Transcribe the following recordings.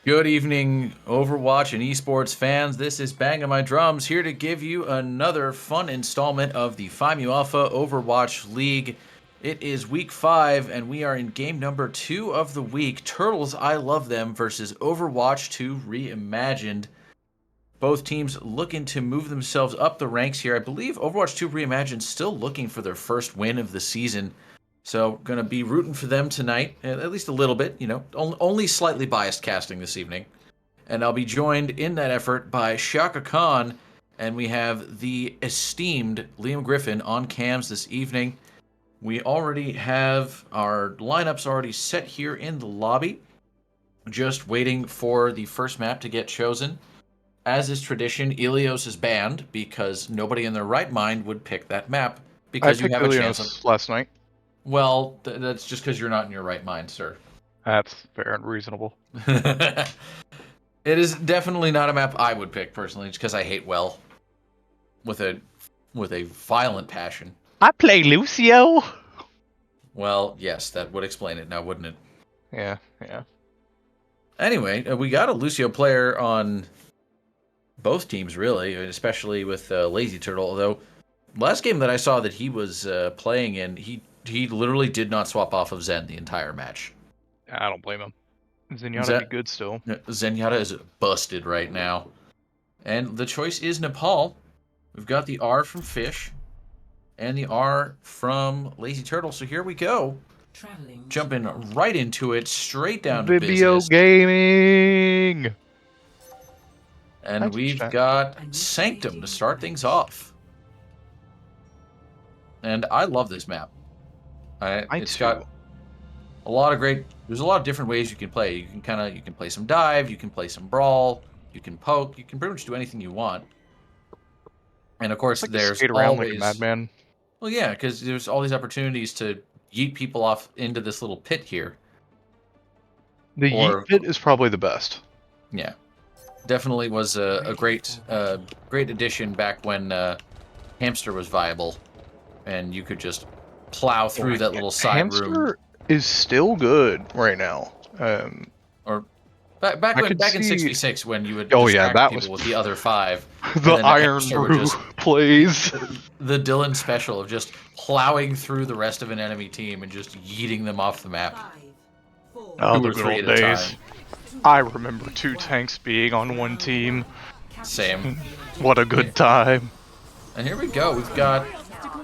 Good evening, Overwatch and esports fans. This is Banging My Drums here to give you another fun installment of the PMAOWL Alpha Overwatch League. It is week 5, and we are in game number 2 of the week. Turtles, I Love Them versus Overwatch 2 Reimagined. Both teams looking to move themselves up the ranks here. I believe Overwatch 2 Reimagined still looking for their first win of the season. So, going to be rooting for them tonight, at least a little bit, only slightly biased casting this evening. And I'll be joined in that effort by Shaka Khan, and we have the esteemed Liam Griffin on cams this evening. We already have our lineups already set here in the lobby, just waiting for the first map to get chosen. As is tradition, Ilios is banned because nobody in their right mind would pick that map because you have a chance of... last night. Well, that's just because you're not in your right mind, sir. That's fair and reasonable. It is definitely not a map I would pick personally, just because I hate well with a violent passion. I play Lucio. Well, yes, that would explain it now, wouldn't it? Yeah. Anyway, we got a Lucio player on both teams, really, especially with Lazy Turtle. Although last game that I saw that he was playing in, he literally did not swap off of Zen the entire match. I don't blame him. Zenyatta be good still. Zenyatta is busted right now. And the choice is Nepal. We've got the R from Fish and the R from Lazy Turtle. So here we go. Jumping right into it, straight down to Video business. gaming! And we've got Sanctum to start things off. And I love this map. It's got a lot of there's a lot of different ways you can play. You can play some dive, you can play some brawl, you can poke, you can pretty much do anything you want. And of course, there's skate around always... like a madman. Well, yeah, because there's all these opportunities to yeet people off into this little pit here. The yeet pit is probably the best. Yeah, definitely was a great addition back when Hamster was viable, and you could just plow through that little side room. Hamster is still good right now. Or back in 6v6 when you would distract people with the other 5. The Iron Brew plays. The Dylan special of just plowing through the rest of an enemy team and just yeeting them off the map. 5, 4, oh, the good old days. I remember 2 tanks being on one team. Same. What a good time. And here we go. We've got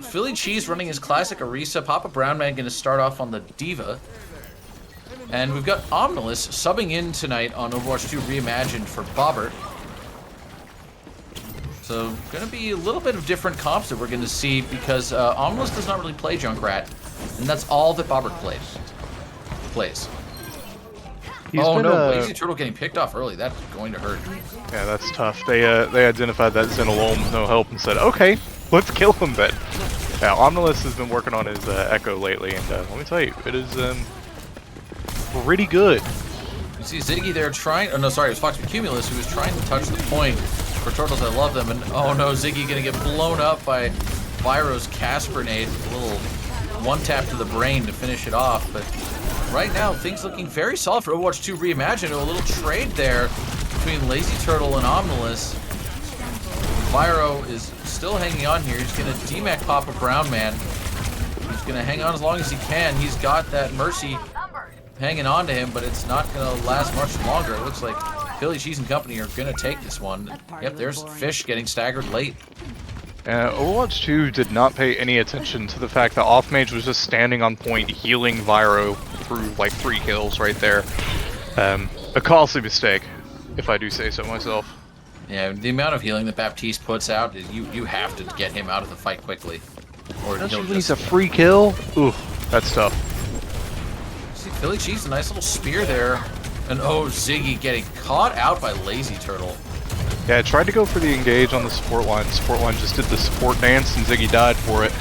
Philly Cheese running his classic Orisa. Papa Brownman going to start off on the Diva. And we've got Omnilus subbing in tonight on Overwatch 2 Reimagined for Bobbert. So, going to be a little bit of different comps that we're going to see because Omnilus does not really play Junkrat. And that's all that Bobbert plays. Oh no, Lazy Turtle getting picked off early. That's going to hurt. Yeah, that's tough. They identified that Zen alone with no help and said, okay, let's kill him then. Yeah, Omnilus has been working on his Echo lately, and let me tell you, it is pretty good. You see Ziggy there trying... Oh no, sorry, it was Fox Cumulus who was trying to touch the point for Turtles I Love Them, and oh no, Ziggy gonna get blown up by Vyro's Casper nade. A little one-tap to the brain to finish it off, but right now, things looking very solid for Overwatch 2 Reimagined. A little trade there between Lazy Turtle and Omnilus. Vyro is still hanging on here. He's going to DMAC Papa Brown Man. He's going to hang on as long as he can. He's got that Mercy hanging on to him, but it's not going to last much longer. It looks like Philly Cheese and Company are going to take this one. Yep, there's Fish getting staggered late. Overwatch 2 did not pay any attention to the fact that Offmage was just standing on point healing Vyro through like 3 kills right there. A costly mistake, if I do say so myself. Yeah, the amount of healing that Baptiste puts out, you have to get him out of the fight quickly. Or he'll release a free kill? Ooh, that's tough. See, Philly Cheese, a nice little spear there. And oh, Ziggy getting caught out by Lazy Turtle. Yeah, I tried to go for the engage on the support line. Support line just did the support dance and Ziggy died for it.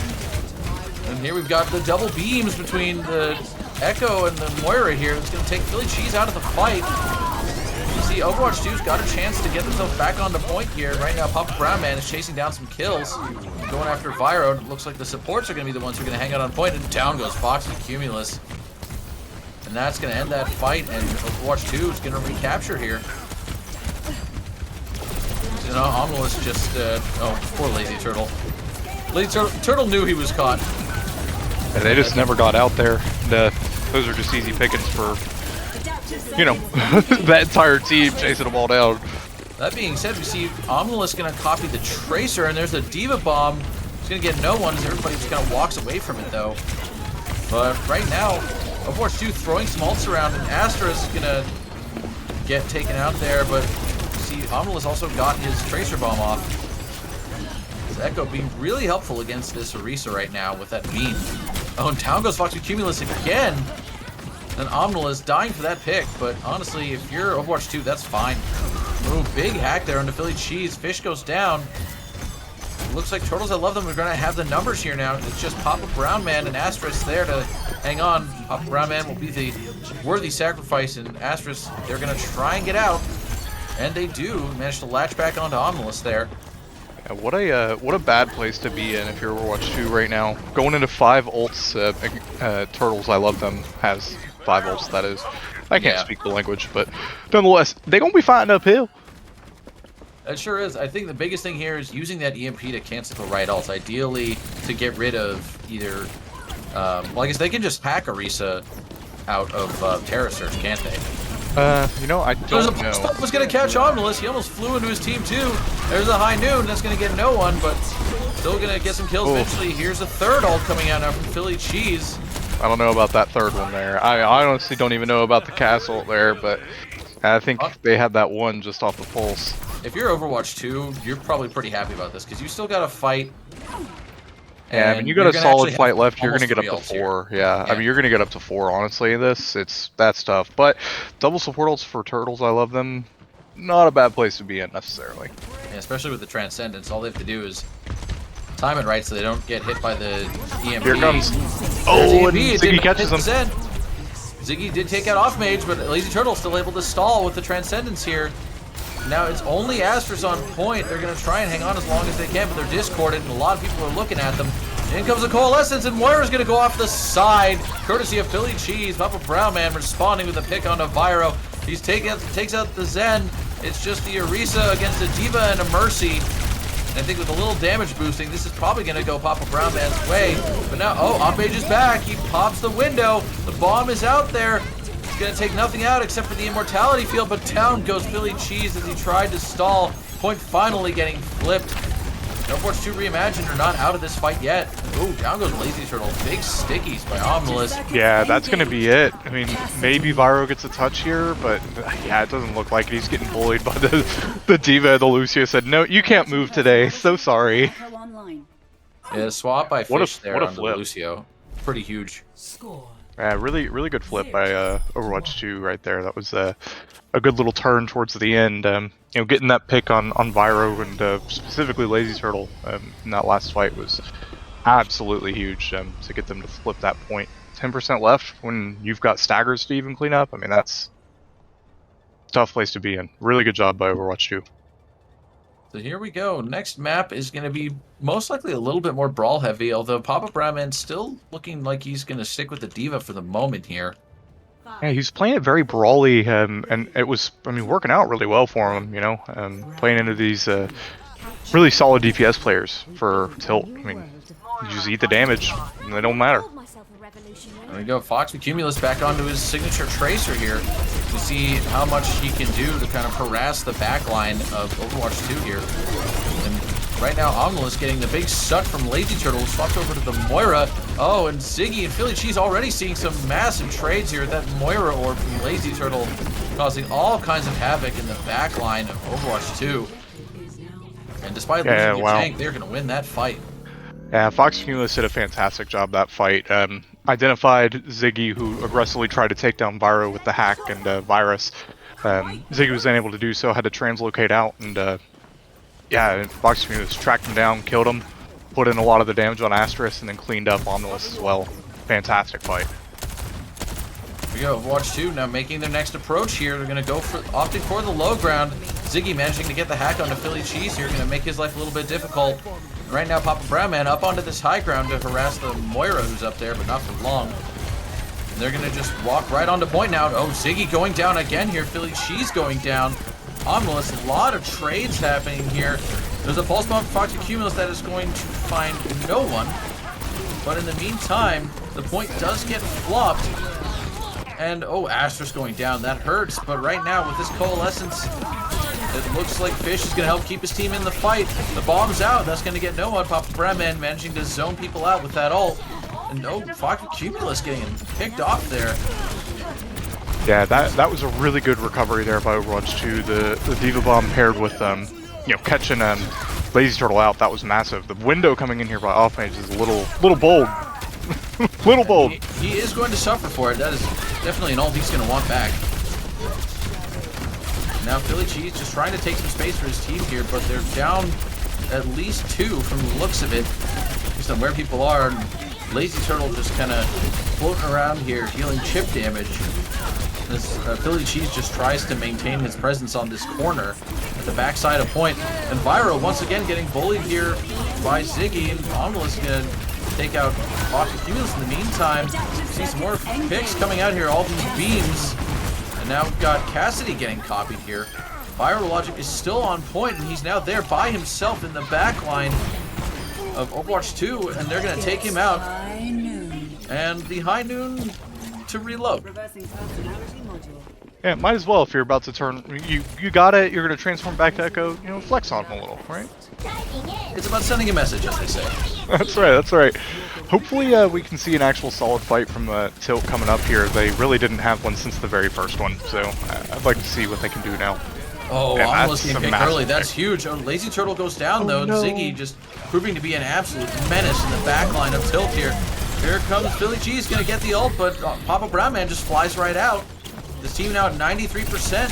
And here we've got the double beams between the Echo and the Moira here. It's going to take Philly Cheese out of the fight. You see, Overwatch 2's got a chance to get themselves back on the point here. Right now, Papa Brown Man is chasing down some kills. Going after Vyro. It looks like the supports are going to be the ones who are going to hang out on point. And down goes Fox and Cumulus. And that's going to end that fight, and Overwatch 2 is going to recapture here. You know, Omnilus just, oh, poor Lazy Turtle. Lazy Turtle knew he was caught. And they just never got out there. Those are just easy pickings for, you know, that entire team chasing them all down. That being said, we see Omnilus going to copy the Tracer, and there's a Diva Bomb. He's going to get no one as everybody just kind of walks away from it, though. But right now, Overwatch 2 throwing some ults around, and Astra is going to get taken out there, but you see Omnilus also got his Tracer Bomb off. This Echo being really helpful against this Orisa right now with that beam. Oh, and down goes Fox with Cumulus again. And Omnilus dying for that pick, but honestly, if you're Overwatch 2, that's fine. Ooh, big hack there onto Philly Cheese. Fish goes down. Looks like Turtles I Love Them are going to have the numbers here now. It's just Papa Brown Man and Asterisk there to hang on. Papa Brown Man will be the worthy sacrifice, and Asterisk, they're going to try and get out. And they do manage to latch back onto Omnilus there. Yeah, what a bad place to be in if you're Overwatch 2 right now. Going into 5 ults, Turtles I Love Them has 5 ults, that is. I can't speak the language, but nonetheless, they're going to be fighting uphill. It sure is. I think the biggest thing here is using that EMP to cancel the right ults. Ideally, to get rid of either... well, I guess they can just hack Orisa out of Terra Surge, can't they? You know, I don't know. Stop was going to catch Omnilus. He almost flew into his team, too. There's a High Noon. That's going to get no one, but still going to get some kills eventually. Here's a third ult coming out now from Philly Cheese. I don't know about that third one there. I honestly don't even know about the castle there, but I think they had that one just off the pulse. If you're Overwatch 2, you're probably pretty happy about this, because you still got to fight. Yeah, I mean, you got a solid fight left. You're going to get up to 4. Yeah, I mean, you're going to get up to 4, honestly. That's tough. But double support ults for Turtles, I Love Them. Not a bad place to be in, necessarily. Yeah, especially with the Transcendence. All they have to do is time it right so they don't get hit by the EMP. Here comes. Oh, and Ziggy catches him. Ziggy did take out Off Mage, but Lazy Turtle still able to stall with the Transcendence here. Now it's only Astros on point. They're going to try and hang on as long as they can, but they're discorded, and a lot of people are looking at them. In comes the Coalescence, and Moira's going to go off the side, courtesy of Philly Cheese. Papa Brown Man responding with a pick on Navyro. He takes out the Zen. It's just the Orisa against a Diva and a Mercy. And I think with a little damage boosting, this is probably going to go Papa Brown Man's way. But now, oh, Off-Mage is back. He pops the window. The bomb is out there. He's going to take nothing out except for the Immortality Field, but down goes Philly Cheese as he tried to stall. Point finally getting flipped. Overwatch 2 Reimagined are not out of this fight yet. Oh, down goes Lazy Turtle. Big stickies by Omnilus. Yeah, that's going to be it. I mean, maybe Vyro gets a touch here, but yeah, it doesn't look like it. He's getting bullied by the Diva. The Lucio said, no, you can't move today. So sorry. Yeah, swap by Fish there what a on flip. the Lucio. Pretty huge. Yeah, really good flip by Overwatch 2 right there. That was a good little turn towards the end. You know, getting that pick on Vyro and specifically Lazy Turtle in that last fight was absolutely huge to get them to flip that point. 10% left when you've got staggers to even clean up. I mean, that's a tough place to be in. Really good job by Overwatch 2. So here we go. Next map is going to be most likely a little bit more brawl heavy, although Papa Brahman still looking like he's going to stick with the Diva for the moment here. Yeah, he's playing it very brawly, and it was, I mean, working out really well for him, you know, playing into these really solid DPS players for Tilt. I mean, you just eat the damage, and they don't matter. There we go. Fox with Cumulus back onto his signature Tracer here to see how much he can do to kind of harass the backline of Overwatch 2 here. And right now, Omnilus getting the big suck from Lazy Turtle, swapped over to the Moira. Oh, and Ziggy and Philly Cheese already seeing some massive trades here. That Moira orb from Lazy Turtle causing all kinds of havoc in the backline of Overwatch 2. And despite losing your tank, they're going to win that fight. Yeah, Fox Cumulus did a fantastic job that fight. Identified Ziggy, who aggressively tried to take down Vyro with the hack and virus. Ziggy was unable to do so, had to translocate out, and yeah, Fox Cumulus tracked him down, killed him, put in a lot of the damage on Asterisk, and then cleaned up Omnilus as well. Fantastic fight. Here we go, Overwatch 2 now making their next approach here. They're going to go for, opting for the low ground. Ziggy managing to get the hack onto Philly Cheese here, going to make his life a little bit difficult. Right now, Papa Brown Man up onto this high ground to harass the Moira who's up there, but not for long. And they're going to just walk right onto point now. Oh, Ziggy going down again here. Philly Cheese going down. Omnilus, a lot of trades happening here. There's a pulse bomb for Foxy Cumulus that is going to find no one. But in the meantime, the point does get flopped. And, oh, Asterisk going down. That hurts. But right now, with this Coalescence, it looks like Fish is going to help keep his team in the fight. The bomb's out. That's going to get no one. Papa Bremen managing to zone people out with that ult. And, oh, Foxy Cumulus getting picked off there. Yeah, that was a really good recovery there by Overwatch 2. The Diva Bomb paired with catching Lazy Turtle out, that was massive. The window coming in here by Offmage is a little bold. Little bold. He is going to suffer for it. That is definitely an ult he's going to want back. Now Philly Cheese just trying to take some space for his team here, but they're down at least 2 from the looks of it. Based on where people are. Lazy Turtle just kind of floating around here, dealing chip damage. This Philly Cheese just tries to maintain his presence on this corner at the backside of point. And Vyro once again getting bullied here by Ziggy, and Omnilus gonna take out Foxy Cumulus in the meantime. See some more picks coming out here, all these beams. And now we've got Cassidy getting copied here. Vyro Logic is still on point, and he's now there by himself in the back line of Overwatch 2, and they're gonna take him out. And the High Noon to reload. Yeah, might as well if you're about to turn. You got it. You're gonna transform back to Echo. You know, flex on him a little, right? It's about sending a message, as they say. That's right. That's right. Hopefully, we can see an actual solid fight from Tilt coming up here. They really didn't have one since the very first one, so I'd like to see what they can do now. Oh, Omnilus getting picked early. That's huge. Oh, Lazy Turtle goes down, though. No. Ziggy just proving to be an absolute menace in the back line of Tilt here. Here comes Philly Cheese, gonna get the ult, but Papa Brown Man just flies right out. This team now at 93%.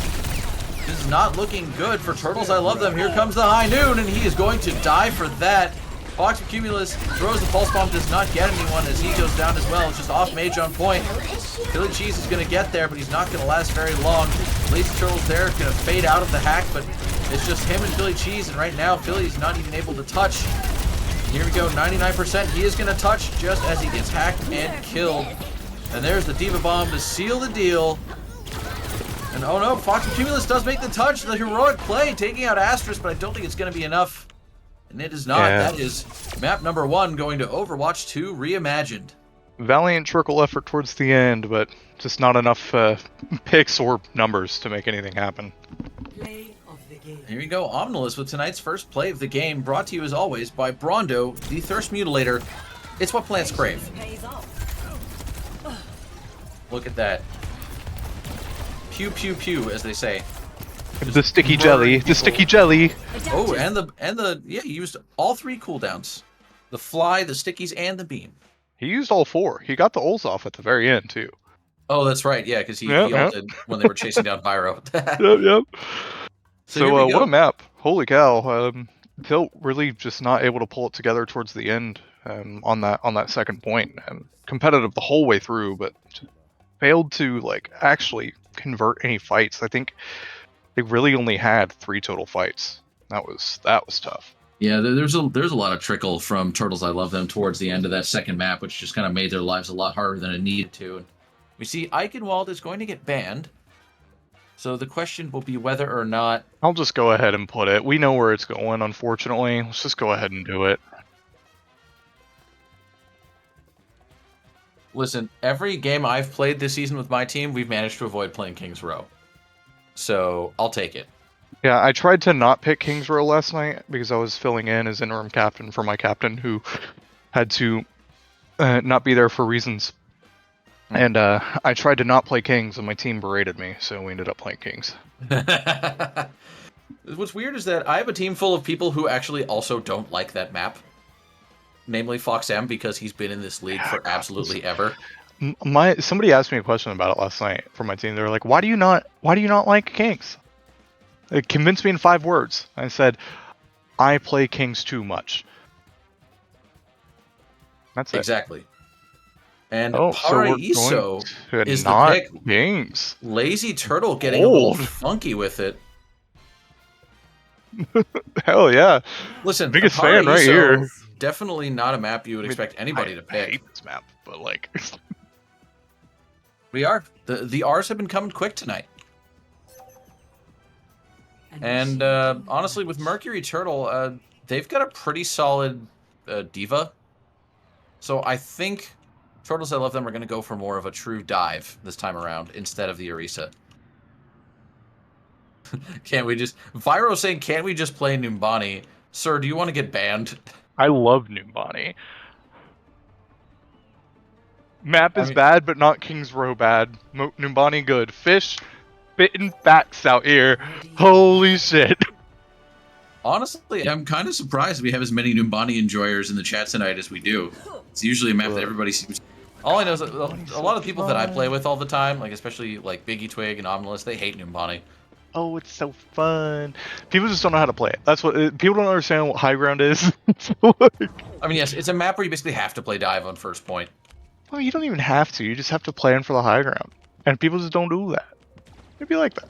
This is not looking good for Turtles. I love them. Here comes the High Noon, and he is going to die for that. Fox Cumulus throws the Pulse Bomb, does not get anyone as he goes down as well. It's just off Mage on point. Philly Cheese is going to get there, but he's not going to last very long. Lazy Turtle's there, going to fade out of the hack, but it's just him and Philly Cheese, and right now Philly's not even able to touch. Here we go, 99%. He is going to touch just as he gets hacked and killed. And there's the Diva Bomb to seal the deal. And oh no, Fox Cumulus does make the touch. The heroic play, taking out Asterisk, but I don't think it's going to be enough. And it is not. Yeah. That is map number 1 going to Overwatch 2 Reimagined. Valiant trickle effort towards the end, but just not enough picks or numbers to make anything happen. Here we go, Omnilus with tonight's first play of the game, brought to you as always by Brondo, the Thirst Mutilator. It's what plants crave. Look at that. Pew pew pew, as they say. Just the sticky jelly, people. the sticky jelly. Oh, and the yeah, he used all 3 cooldowns. The fly, the stickies, and the beam. He used all 4. He got the ults off at the very end too. Oh, that's right. Yeah, because he ulted when they were chasing down Vyro. Yep. So what what a map! Holy cow! Tilt really just not able to pull it together towards the end on that second point. Competitive the whole way through, but failed to actually convert any fights. I think they really only had 3 total fights. That was tough. Yeah, there's a lot of trickle from Turtles. I love them towards the end of that second map, which just kind of made their lives a lot harder than it needed to. And we see Eichenwald is going to get banned. So the question will be whether or not... I'll just go ahead and put it. We know where it's going, unfortunately. Let's just go ahead and do it. Listen, every game I've played this season with my team, we've managed to avoid playing King's Row. So I'll take it. Yeah, I tried to not pick King's Row last night because I was filling in as interim captain for my captain who had to not be there for reasons. And I tried to not play Kings, and my team berated me, so we ended up playing Kings. What's weird is that I have a team full of people who actually also don't like that map. Namely Fox M, because he's been in this league for absolutely ever. Somebody asked me a question about it last night from my team. They were like, "Why do you not like Kings?" It convinced me in 5 words. I said, "I play Kings too much." That's it. Exactly. And Paraiso is not the pick. Kings. Lazy Turtle getting a little funky with it. Hell yeah. Listen, biggest fan right here. Definitely not a map you would expect anybody to pick. I hate this map, but We are. The R's have been coming quick tonight. And honestly, with Mercury Turtle, they've got a pretty solid diva. So I think Turtles I Love Them are going to go for more of a true dive this time around instead of the Orisa. Can't we just... Vyro saying, can't we just play Numbani? Sir, do you want to get banned? I love Numbani. Map is bad, but not King's Row bad. Numbani good. Fish, spitting facts out here. Holy shit. Honestly, I'm kind of surprised we have as many Numbani enjoyers in the chat tonight as we do. It's usually a map that everybody seems... All I know is that a lot of people that I play with all the time, like especially like Biggie Twig and Omnilus, they hate Numbani. Oh, it's so fun. People just don't know how to play it. That's what people don't understand what high ground is. I mean, yes, it's a map where you basically have to play dive on first point. Well, you don't even have to. You just have to plan for the high ground, and people just don't do that. It'd be like that.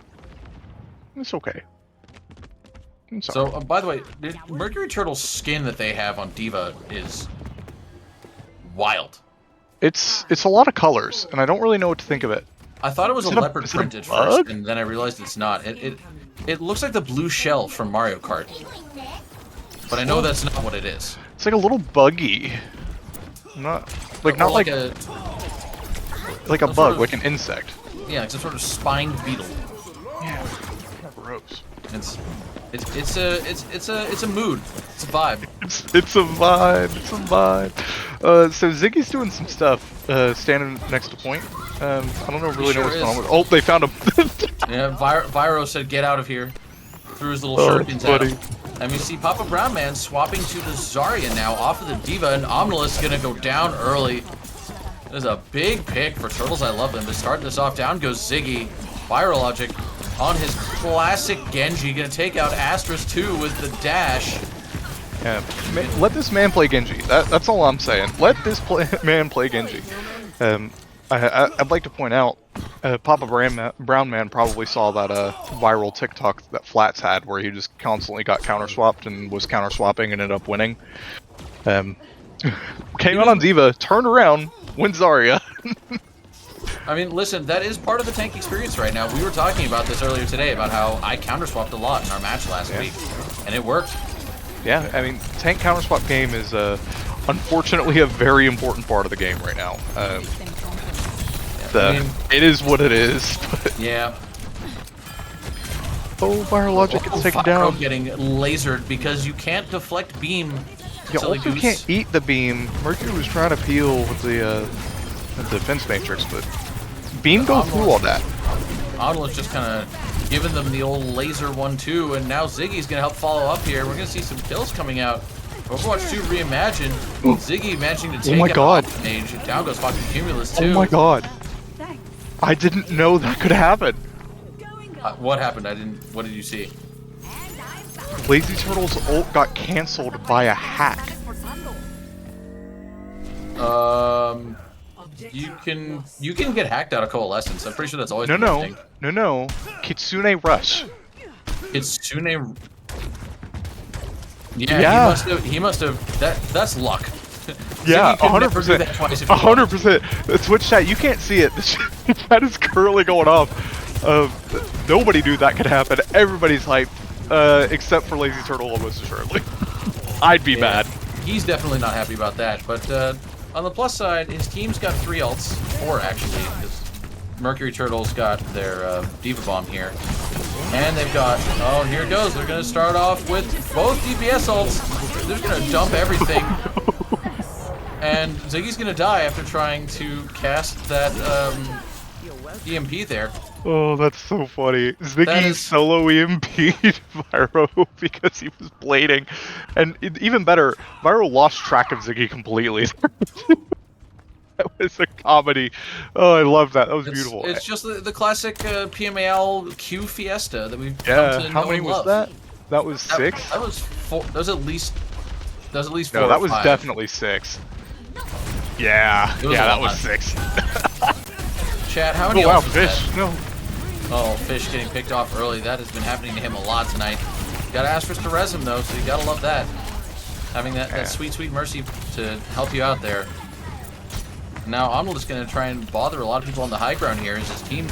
It's okay. So, by the way, the Mercury Turtle's skin that they have on Diva is wild. It's a lot of colors, and I don't really know what to think of it. I thought it was a leopard print at first, and then I realized it's not. It looks like the blue shell from Mario Kart, but I know that's not what it is. It's like a little buggy, not like a bug, like an insect. Yeah, like some sort of spined beetle. Yeah, gross. It's a mood. It's a vibe. It's a vibe. It's a vibe. So Ziggy's doing some stuff, standing next to point. I don't really know what's going on with. Oh, they found him. Yeah, Vyro said, "Get out of here." Threw his little sharpins at him. And we see Papa Brown Man swapping to the Zarya now off of the Diva, and Omnilus gonna go down early. There's a big pick for Turtles I Love Them to start this off. Down goes Ziggy. Logic on his classic Genji, gonna take out Astras too with the dash. Yeah, let this man play Genji. That's all I'm saying. Let this man play Genji. I'd like to point out, Papa Brown Man probably saw that viral TikTok that Flats had, where he just constantly got counter swapped and was counter swapping and ended up winning. Came out on Diva, turned around, wins Zarya. I mean, listen, that is part of the tank experience right now. We were talking about this earlier today, about how I counter-swapped a lot in our match last week, and it worked. Yeah, I mean, tank counter-swap game is, unfortunately, a very important part of the game right now. It is what it is, but... Yeah. Oh, Biologic gets taken down. Getting lasered because you can't deflect beam. You also can't eat the beam. Mercury was trying to peel with the defense matrix, but beam goes through all that. Omnilus just kind of giving them the old laser 1-2, and now Ziggy's gonna help follow up here. We're gonna see some kills coming out. Overwatch 2 Reimagined. Ziggy managing to take out Mage. Down goes fucking Cumulus too. Oh my god. I didn't know that could happen. What happened? What did you see? Lazy Turtle's ult got cancelled by a hack. You can get hacked out of Coalescence. I'm pretty sure that's always No. Kitsune Rush. Kitsune. Yeah. He must have. That's luck. Yeah, 100%. 100%. Twitch chat, you can't see it. The chat is currently going off. Nobody knew that could happen. Everybody's hyped, except for Lazy Turtle, almost assuredly. I'd be mad. He's definitely not happy about that. But on the plus side, his team's got 3 ults, 4 actually, because Mercury Turtle's got their Diva Bomb here. And they've got, oh, here it goes. They're going to start off with both DPS ults. They're going to dump everything. And Ziggy's going to die after trying to cast that EMP there. Oh, that's so funny. Ziggy solo EMP'd Vyro because he was blading. And even better, Vyro lost track of Ziggy completely. That was a comedy. Oh, I love that. That was beautiful. It's just the classic PMAOWL Q Fiesta that we've come to know. How many was that? That was 6? That was 4. That was at least 4. No, that was definitely 6. Yeah, that was 6. Chat, how many? Oh wow, Fish. No. Oh, Fish getting picked off early. That has been happening to him a lot tonight. Got Astras to res him though, so you gotta love that. Having that sweet, sweet mercy to help you out there. Now Omnil is going to try and bother a lot of people on the high ground here as his team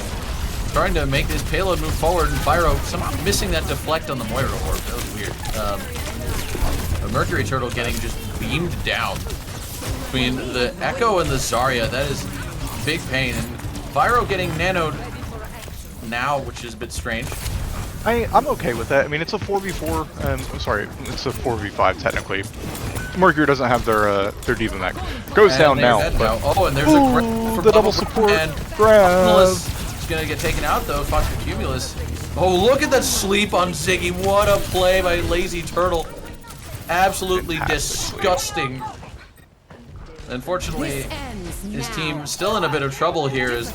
trying to make this payload move forward, and Pyro somehow missing that deflect on the Moira Orb. That was weird. A Mercury Turtle getting just beamed down. Between the Echo and the Zarya, that is big pain. And Pyro getting nanoed now, which is a bit strange. I'm okay with that. I mean, it's a 4v4. I'm sorry, it's a 4v5 technically. Mercury doesn't have their D.Va mech. Goes And down now. But... Oh, and there's Ooh, a grab from the double support and grab. Is gonna get taken out though. Fox for Cumulus. Oh, look at that sleep on Ziggy. What a play by Lazy Turtle. Absolutely disgusting. Unfortunately, his team still in a bit of trouble here as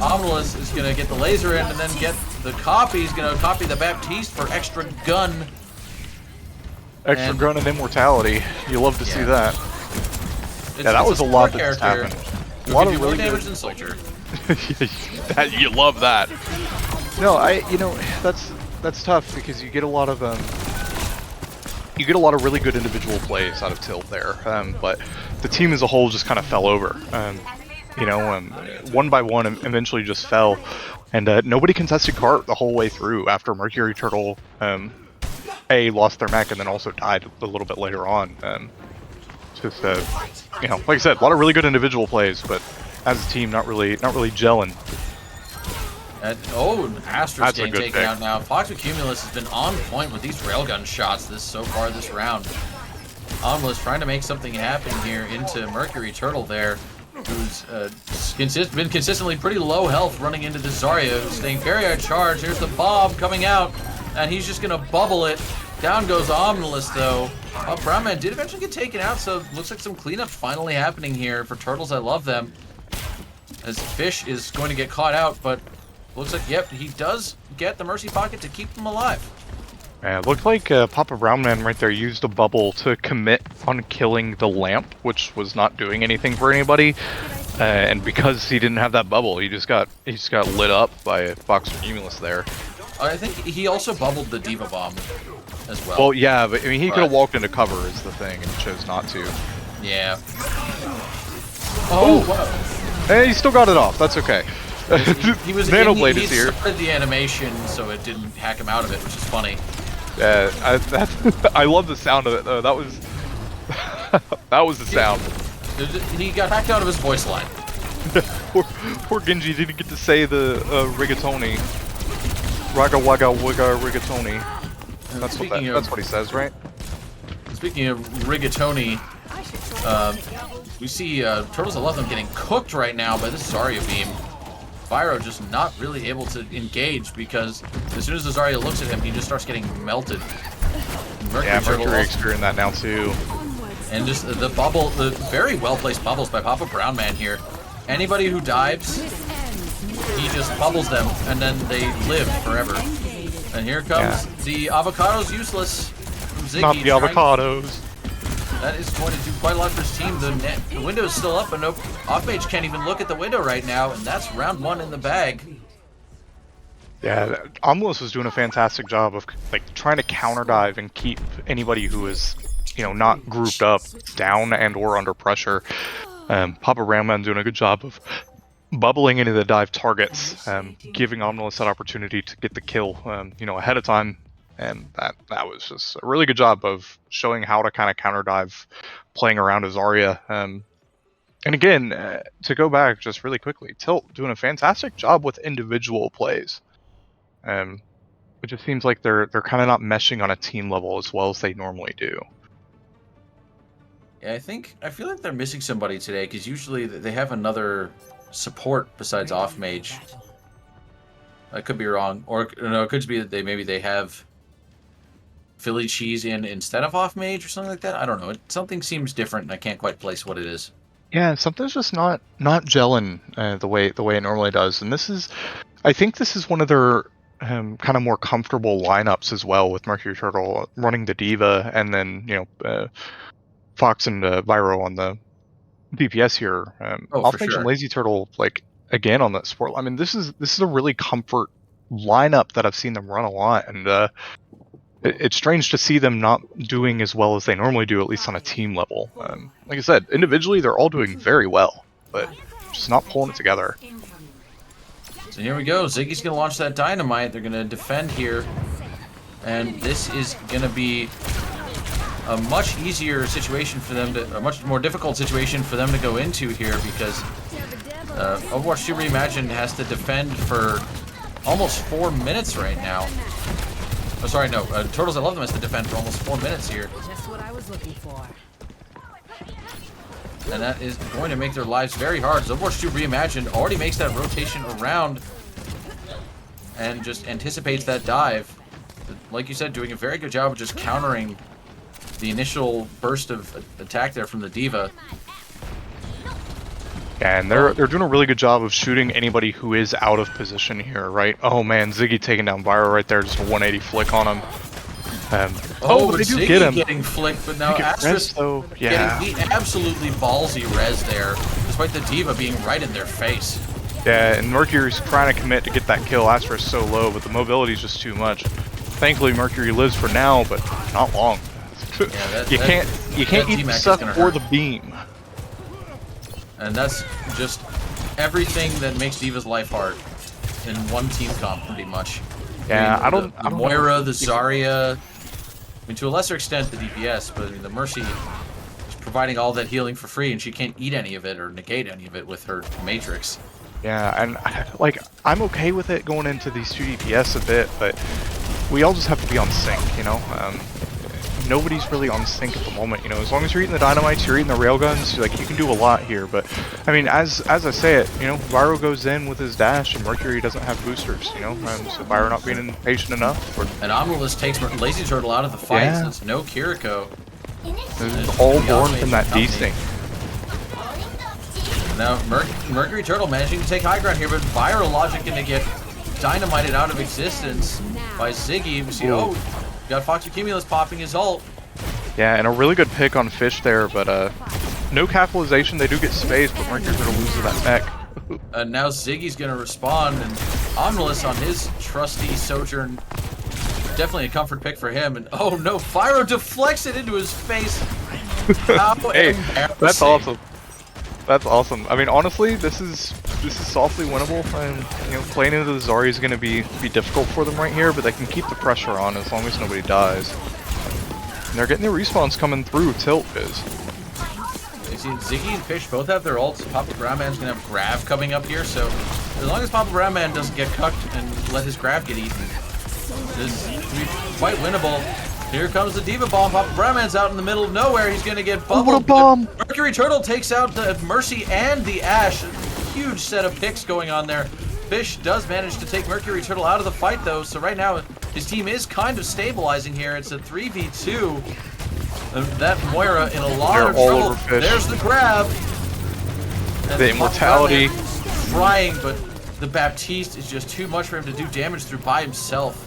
Omnilus is gonna get the laser in and then get the copy. He's gonna copy the Baptiste for extra gun. Extra gun and immortality. You love to see that. Yeah, that was a lot that just happened. A lot of really damage than Soldier. You love that. No, that's tough because you get a lot of really good individual plays out of Tilt there, but the team as a whole just kind of fell over. One by one, eventually just fell, and nobody contested cart the whole way through after Mercury Turtle lost their mech and then also died a little bit later on. Just like I said, a lot of really good individual plays, but as a team, not really gelling. Astra's getting taken out now. Fox with Cumulus has been on point with these railgun shots so far this round. Omnilus trying to make something happen here into Mercury Turtle there, who's been consistently pretty low health running into the Zarya, who's staying very high charge. Here's the bomb coming out, and he's just gonna bubble it. Down goes Omnilus though. Brownman did eventually get taken out, so looks like some cleanup finally happening here for Turtles. I love them. As Fish is going to get caught out, but looks like, yep, he does get the Mercy Pocket to keep him alive. Yeah, it looked like Papa Brownman right there used a bubble to commit on killing the lamp, which was not doing anything for anybody. And because he didn't have that bubble, he just got lit up by Fox Cumulus there. I think he also bubbled the D.Va bomb as well. Well, yeah, but I mean, he could have walked into cover is the thing, and chose not to. Yeah. Oh, wow. Hey, he still got it off. That's okay. He was Nanoblade he is here. started the animation, so it didn't hack him out of it, which is funny. Yeah, I love the sound of it though. That was that was the sound. He got hacked out of his voice line. Poor Genji didn't get to say the rigatoni. Raga waga wigga rigatoni. That's what he says, right? Speaking of rigatoni, we see Turtles of Love getting cooked right now by this Zarya beam. Pyro just not really able to engage because as soon as the Zarya looks at him, he just starts getting melted. Mercury experiencing that now too. And just the bubble, the very well-placed bubbles by Papa Brownman here. Anybody who dives, he just bubbles them, and then they live forever. And here comes the avocado's useless. Ziggy not the avocados. That is going to do quite a lot for his team. The window's still up, but no, Offmage can't even look at the window right now, and that's round one in the bag. Yeah, Omnilus was doing a fantastic job of trying to counter dive and keep anybody who is, not grouped up down and or under pressure. Papa Ramman doing a good job of bubbling into the dive targets, giving Omnilus that opportunity to get the kill, ahead of time. And that was just a really good job of showing how to kind of counter dive, playing around as Zarya. And again, to go back just really quickly, Tilt doing a fantastic job with individual plays. It just seems like they're kind of not meshing on a team level as well as they normally do. Yeah, I feel like they're missing somebody today because usually they have another support besides Offmage. I could be wrong, or no, it could just be that maybe they have Philly cheese in instead of Offmage or something like that. I don't know. Something seems different, and I can't quite place what it is. Yeah, something's just not gelling the way it normally does, and I think this is one of their kind of more comfortable lineups as well, with Mercury Turtle running the D.Va, and then Fox and Vyro on the DPS here. Offmage and Lazy Turtle again on that support. I mean, this is a really comfort lineup that I've seen them run a lot, and it's strange to see them not doing as well as they normally do, at least on a team level. Like I said, individually they're all doing very well, but just not pulling it together. So here we go. Ziggy's going to launch that dynamite. They're going to defend here. And this is going to be a much easier situation for them to, a much more difficult situation for them to go into here because Overwatch 2 Reimagined has to defend for almost 4 minutes right now. Oh, sorry, no. Turtles I Love Them has to defend for almost 4 minutes here. Just what I was looking for. And that is going to make their lives very hard. Overwatch 2 Reimagined already makes that rotation around and just anticipates that dive. Like you said, doing a very good job of just countering the initial burst of attack there from the D.Va. And they're doing a really good job of shooting anybody who is out of position here, right? Oh man, Ziggy taking down Vyro right there, just a 180 flick on him. But they do Ziggy get him. Getting flicked, but now Astra's getting the absolutely ballsy res there, despite the D.Va being right in their face. Yeah, and Mercury's trying to commit to get that kill. Astra's so low, but the mobility's just too much. Thankfully, Mercury lives for now, but not long. Yeah, you can't eat the stuff or the beam. And that's just everything that makes D.Va's life hard in one team comp, pretty much. Yeah, I don't Moira, the Zarya, I mean, to a lesser extent, the DPS, but I mean, the Mercy is providing all that healing for free, and she can't eat any of it or negate any of it with her Matrix. Yeah, and like I'm okay with it going into these 2 DPS a bit, but we all just have to be on sync, you know. Nobody's really on sync at the moment, you know. As long as you're eating the dynamites, you're eating the railguns, like you can do a lot here. But I mean, as I say it, you know, Vyro goes in with his dash, and Mercury doesn't have boosters, you know. So Vyro not being patient enough. And Omnilus takes Lazy Turtle out of the fight. Yeah. There's no Kiriko. This is all born from that desync. Now Mercury Turtle managing to take high ground here, but Vyro Logic gonna get dynamited out of existence by Ziggy. We see, oh, got Foxy Cumulus popping his ult. Yeah, and a really good pick on Fish there, but no capitalization. They do get space, but Mercury Turtle loses that mech. And now Ziggy's gonna respond, and Omnilus on his trusty Sojourn. Definitely a comfort pick for him. And oh no, Fyro deflects it into his face. How hey, that's awesome. That's awesome. I mean, honestly, this is softly winnable, and you know, playing into the Zarya is going to be difficult for them right here, but they can keep the pressure on as long as nobody dies. And they're getting their respawns coming through. Tilt is. You see, Ziggy and Fish both have their ults. Papa Brown Man's going to have Grav coming up here, so as long as Papa Brown Man doesn't get cucked and let his Grav get eaten, this is quite winnable. Here comes the D.Va bomb. Papa Brown Man's out in the middle of nowhere. He's going to get bubbled. Oh, what a bomb! Mercury Turtle takes out the Mercy and the Ashe. Huge set of picks going on there. Fish does manage to take Mercury Turtle out of the fight, though. So right now, his team is kind of stabilizing here. It's a 3v2. That Moira in a lot of trouble. There's the grab. And the immortality. Trying, but the Baptiste is just too much for him to do damage through by himself.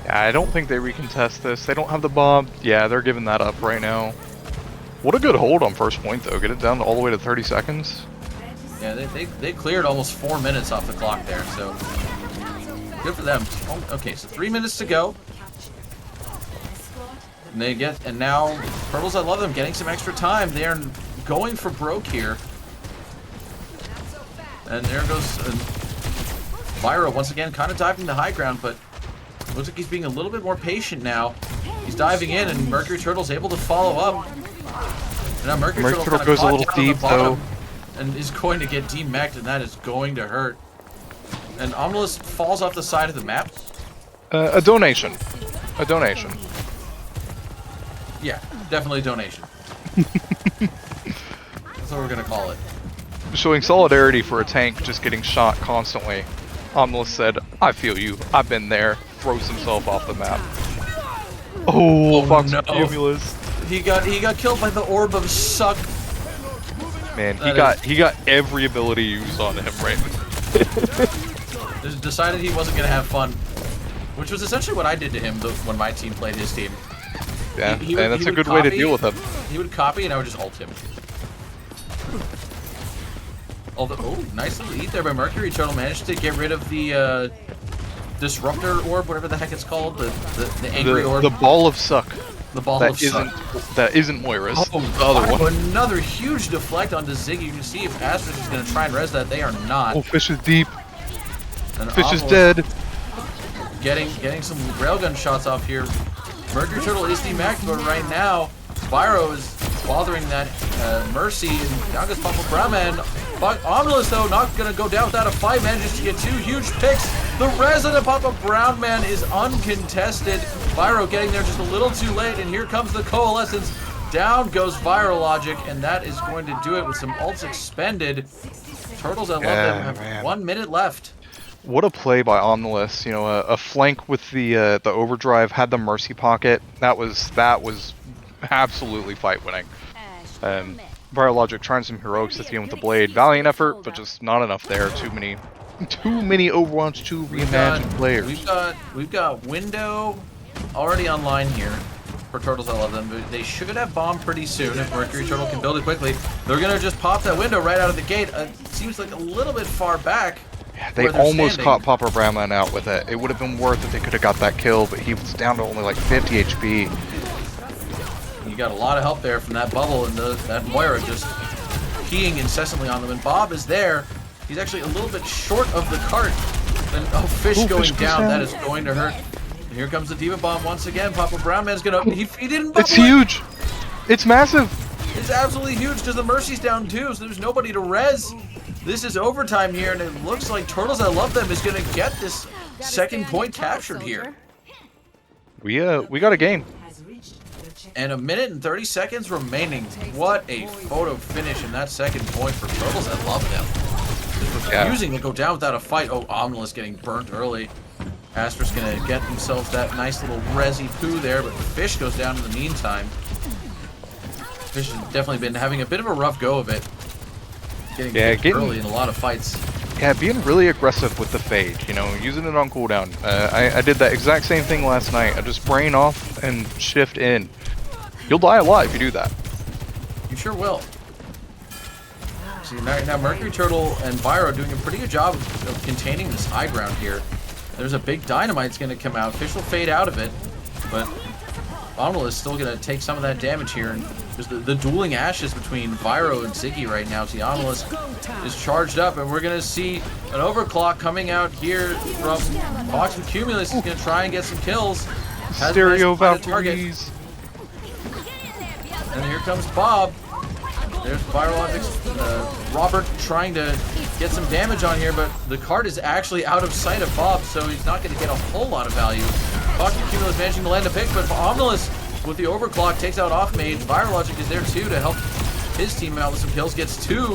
Yeah, I don't think they recontest this. They don't have the bomb. Yeah, they're giving that up right now. What a good hold on first point, though. Get it down all the way to 30 seconds. Yeah, they cleared almost 4 minutes off the clock there, so good for them. Oh, okay, so 3 minutes to go. And now Turtles I Love Them getting some extra time. They are going for broke here. And there goes Vyro once again, kind of diving the high ground, but looks like he's being a little bit more patient now. He's diving in, and Mercury Turtle's able to follow up. And now Mercury Turtle goes a little deep, though. And is going to get demech'd, and that is going to hurt. And Omnilus falls off the side of the map. A donation. A donation. Yeah, definitely a donation. That's what we're going to call it. Showing solidarity for a tank just getting shot constantly. Omnilus said, I feel you. I've been there. Throws himself off the map. Oh, Fox no. Cumulus. He got killed by the Orb of Suck. Man, he got every ability used on him right now. Just decided he wasn't gonna have fun, which was essentially what I did to him when my team played his team. Yeah, and that's a good way to deal with him. He would copy, and I would just ult him. Although, oh, nice little eat there by Mercury Turtle. Managed to get rid of the disruptor orb, whatever the heck it's called, the angry orb. The ball of suck. The ball That of suck. That isn't Moira's. Oh, The other one. Another huge deflect onto Ziggy. You can see if Asterisk is going to try and res that. They are not. Oh, Fish is deep. And Fish is Amos dead. Getting some railgun shots off here. Mercury Turtle is demaxed, but right now, Spyro is bothering that Mercy, and down goes Papa Brownman. But Omnilus, though, not going to go down without a fight. Manages to get 2 huge picks. The resident Papa Brownman is uncontested. Spyro getting there just a little too late, and here comes the Coalescence. Down goes Viral Logic, and that is going to do it with some ults expended. Turtles, I love them, have man. 1 minute left. What a play by Omnilus. You know, a flank with the overdrive, had the Mercy pocket. That was absolutely fight winning. Viral Logic trying some heroics at the end with the blade. Valiant effort, but just not enough there. Too many Overwatch 2 reimagined players. We've got Window already online here for Turtles. I love them. But they should have bomb pretty soon if Mercury Turtle can build it quickly. They're gonna just pop that window right out of the gate. Seems like a little bit far back. Yeah, they almost caught Papa Brownman out with it. It would have been worth it if they could have got that kill, but he was down to only like 50 HP. You got a lot of help there from that bubble, and that Moira just peeing incessantly on them. And Bob is there. He's actually a little bit short of the cart. And Fish going down. That is going to hurt. And here comes the Diva Bomb once again. Papa Brownman's gonna. He didn't bubble. It's huge. It's massive. It's absolutely huge because the Mercy's down too, so there's nobody to res. This is overtime here, and it looks like Turtles, I love them, is gonna get this second point captured here. We got a game. And 1 minute and 30 seconds remaining. What a photo finish in that second point for Turtles. I love them. Refusing to go down without a fight. Oh, Omnilus getting burnt early. Asterisk gonna get himself that nice little resi poo there, but Fish goes down in the meantime. Fish has definitely been having a bit of a rough go of it. Getting early in a lot of fights. Yeah, being really aggressive with the fade, you know, using it on cooldown. I did that exact same thing last night. I just brain off and shift in. You'll die a lot if you do that. You sure will. See, now Mercury Turtle and Byro are doing a pretty good job of containing this high ground here. There's a big dynamite's going to come out. Fish will fade out of it, but Omnil is still going to take some of that damage here. And there's the dueling ashes between Vyro and Ziggy right now. See, Omnilus is charged up, and we're going to see an overclock coming out here from Fox and Cumulus. He's going to try and get some kills. Stereo Valkyries. And here comes Bob. There's Virologics, Robert trying to get some damage on here, but the cart is actually out of sight of Bob, so he's not going to get a whole lot of value. Fox and Cumulus managing to land a pick, but Omnilus with the overclock takes out Offmage. Virologic is there too to help his team out with some kills. Gets 2, and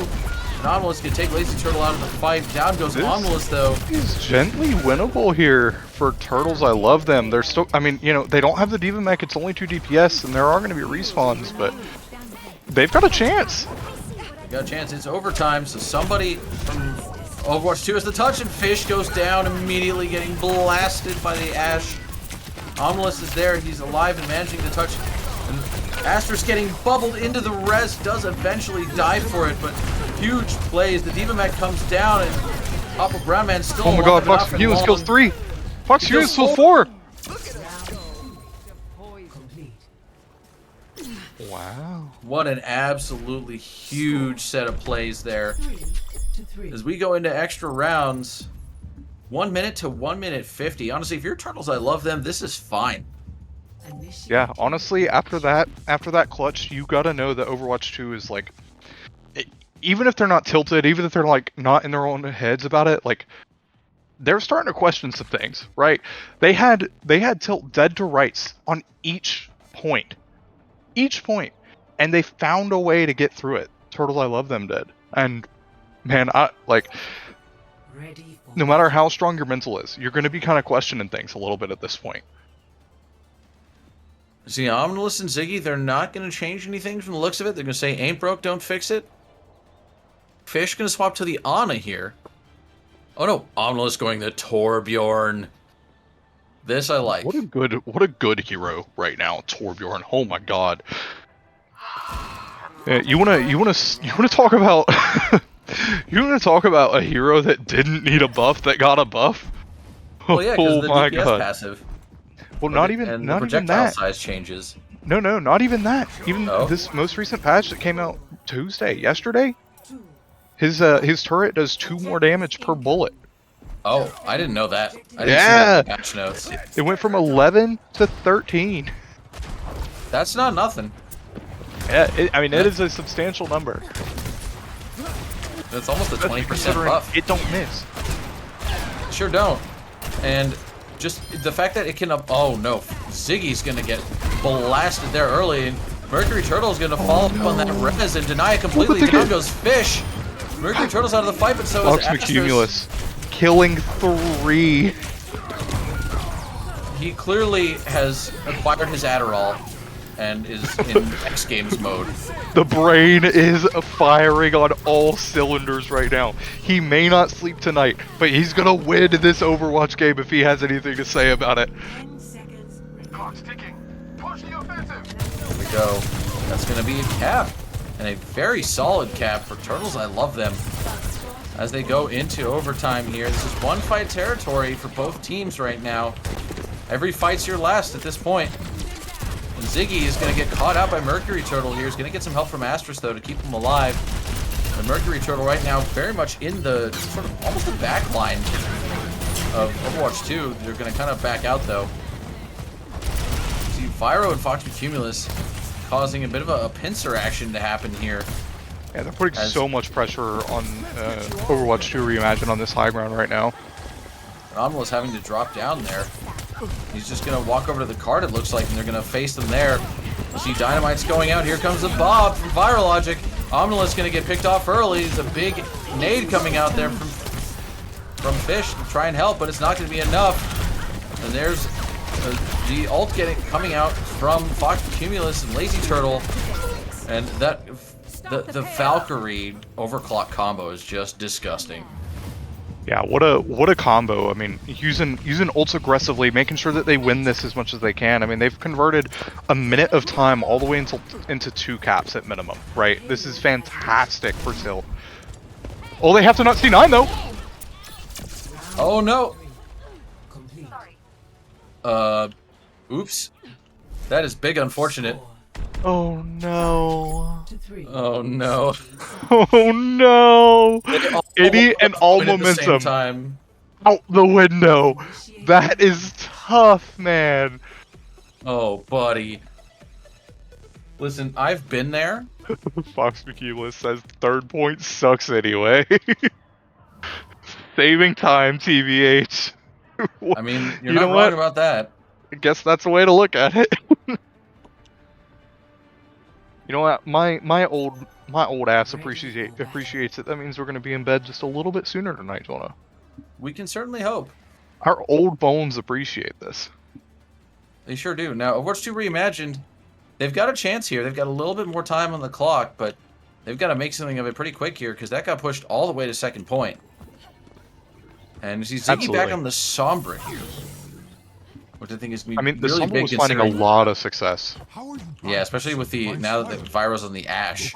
Omnilus can take Lazy Turtle out of the fight. Down goes Omnilus though. He's gently winnable here for Turtles. I love them. They're still, I mean, you know, they don't have the Diva mech. It's only 2 DPS, and there are going to be respawns, but they've got a chance. Got a chance. It's overtime, so somebody from Overwatch 2 has the touch, and Fish goes down immediately, getting blasted by the Ash. Omnilus is there. He's alive and managing to touch. And Asterisk getting bubbled into the res, does eventually die for it, but huge plays. The Diva mech comes down, and Papa Brownman still. Oh my God! Fox Cumulus kills 3. Fox Cumulus kills 4. Wow. What an absolutely huge set of plays there. As we go into extra rounds, 1 minute to 1 minute 50. Honestly, if you're Turtles, I love them. This is fine. Yeah, honestly, after that clutch, you gotta know that Overwatch 2 is like, even if they're not tilted, even if they're like not in their own heads about it, like they're starting to question some things, right? They had tilt dead to rights on each point, and they found a way to get through it. Turtles, I love them did, and man, I like. No matter how strong your mental is, you're going to be kind of questioning things a little bit at this point. See, Omnilus and Ziggy, they're not going to change anything from the looks of it. They're going to say, ain't broke, don't fix it. Fish going to swap to the Ana here. Oh no, Omnilus going the Torbjorn. This I like. What a good hero right now, Torbjorn. Oh my God. You wanna talk about you wanna talk about a hero that didn't need a buff that got a buff? Well, yeah, because Oh of the my DPS god. passive. Well, not And even the not even projectile that. size changes. No, not even that. Even Oh? this most recent patch that came out yesterday, his turret does 2 more damage per bullet. Oh, I didn't know that. I didn't see that in Yeah, the patch notes. it went from 11 to 13. That's not nothing. Yeah, I mean, it is a substantial number. That's almost a Especially 20% considering buff. it don't miss. Sure don't. And just the fact that it can oh no, Ziggy's gonna get blasted there early, and Mercury Turtle's gonna fall up on that res and deny it completely. Down goes Fish. Mercury Turtle's out of the fight, but so is Astros. Cumulus, killing 3. He clearly has acquired his Adderall and is in X Games mode. The brain is firing on all cylinders right now. He may not sleep tonight, but he's gonna win this Overwatch game if he has anything to say about it. 10 seconds. Clock's ticking. Push the offensive. There we go. That's gonna be a cap. And a very solid cap for Turtles. I love them. As they go into overtime here. This is one fight territory for both teams right now. Every fight's your last at this point. And Ziggy is going to get caught out by Mercury Turtle here. He's going to get some help from Astros, though, to keep him alive. The Mercury Turtle right now very much in the sort of almost the back line of Overwatch 2. They're going to kind of back out, though. See, Vyro and Fox Cumulus causing a bit of a pincer action to happen here. Yeah, they're putting so much pressure on Overwatch 2 Reimagined on this high ground right now. Anomalous having to drop down there. He's just going to walk over to the cart, it looks like, and they're going to face them there. You see Dynamite's going out. Here comes the Bob from Virologic. Omnilus going to get picked off early. There's a big nade coming out there from Fish to try and help, but it's not going to be enough. And there's the ult coming out from Fox Cumulus and Lazy Turtle. And that the Valkyrie overclock combo is just disgusting. Yeah, what a combo. I mean, using ults aggressively, making sure that they win this as much as they can. I mean, they've converted a minute of time all the way into 2 caps at minimum, right? This is fantastic for Tilt. Oh, they have to not see 9 though. Oh no. Oops. That is big unfortunate. Oh no. Oh no. Oh no. Any and all momentum time. out the window. That is tough, man. Oh, buddy. Listen, I've been there. Fox McCullis says 3rd point sucks anyway. Saving time, TBH. I mean, you're not wrong about that. I guess that's the way to look at it. You know what? My old ass appreciates it. That means we're gonna be in bed just a little bit sooner tonight, Jonah. We can certainly hope. Our old bones appreciate this. They sure do. Now, Overwatch 2 Reimagined, they've got a chance here. They've got a little bit more time on the clock, but they've got to make something of it pretty quick here because that got pushed all the way to 2nd point. And you see Ziggy back on the Sombra here. Which I think is I mean, the really Sombra big was finding a lot of success. Yeah, especially with now that Vyro's on the Ash.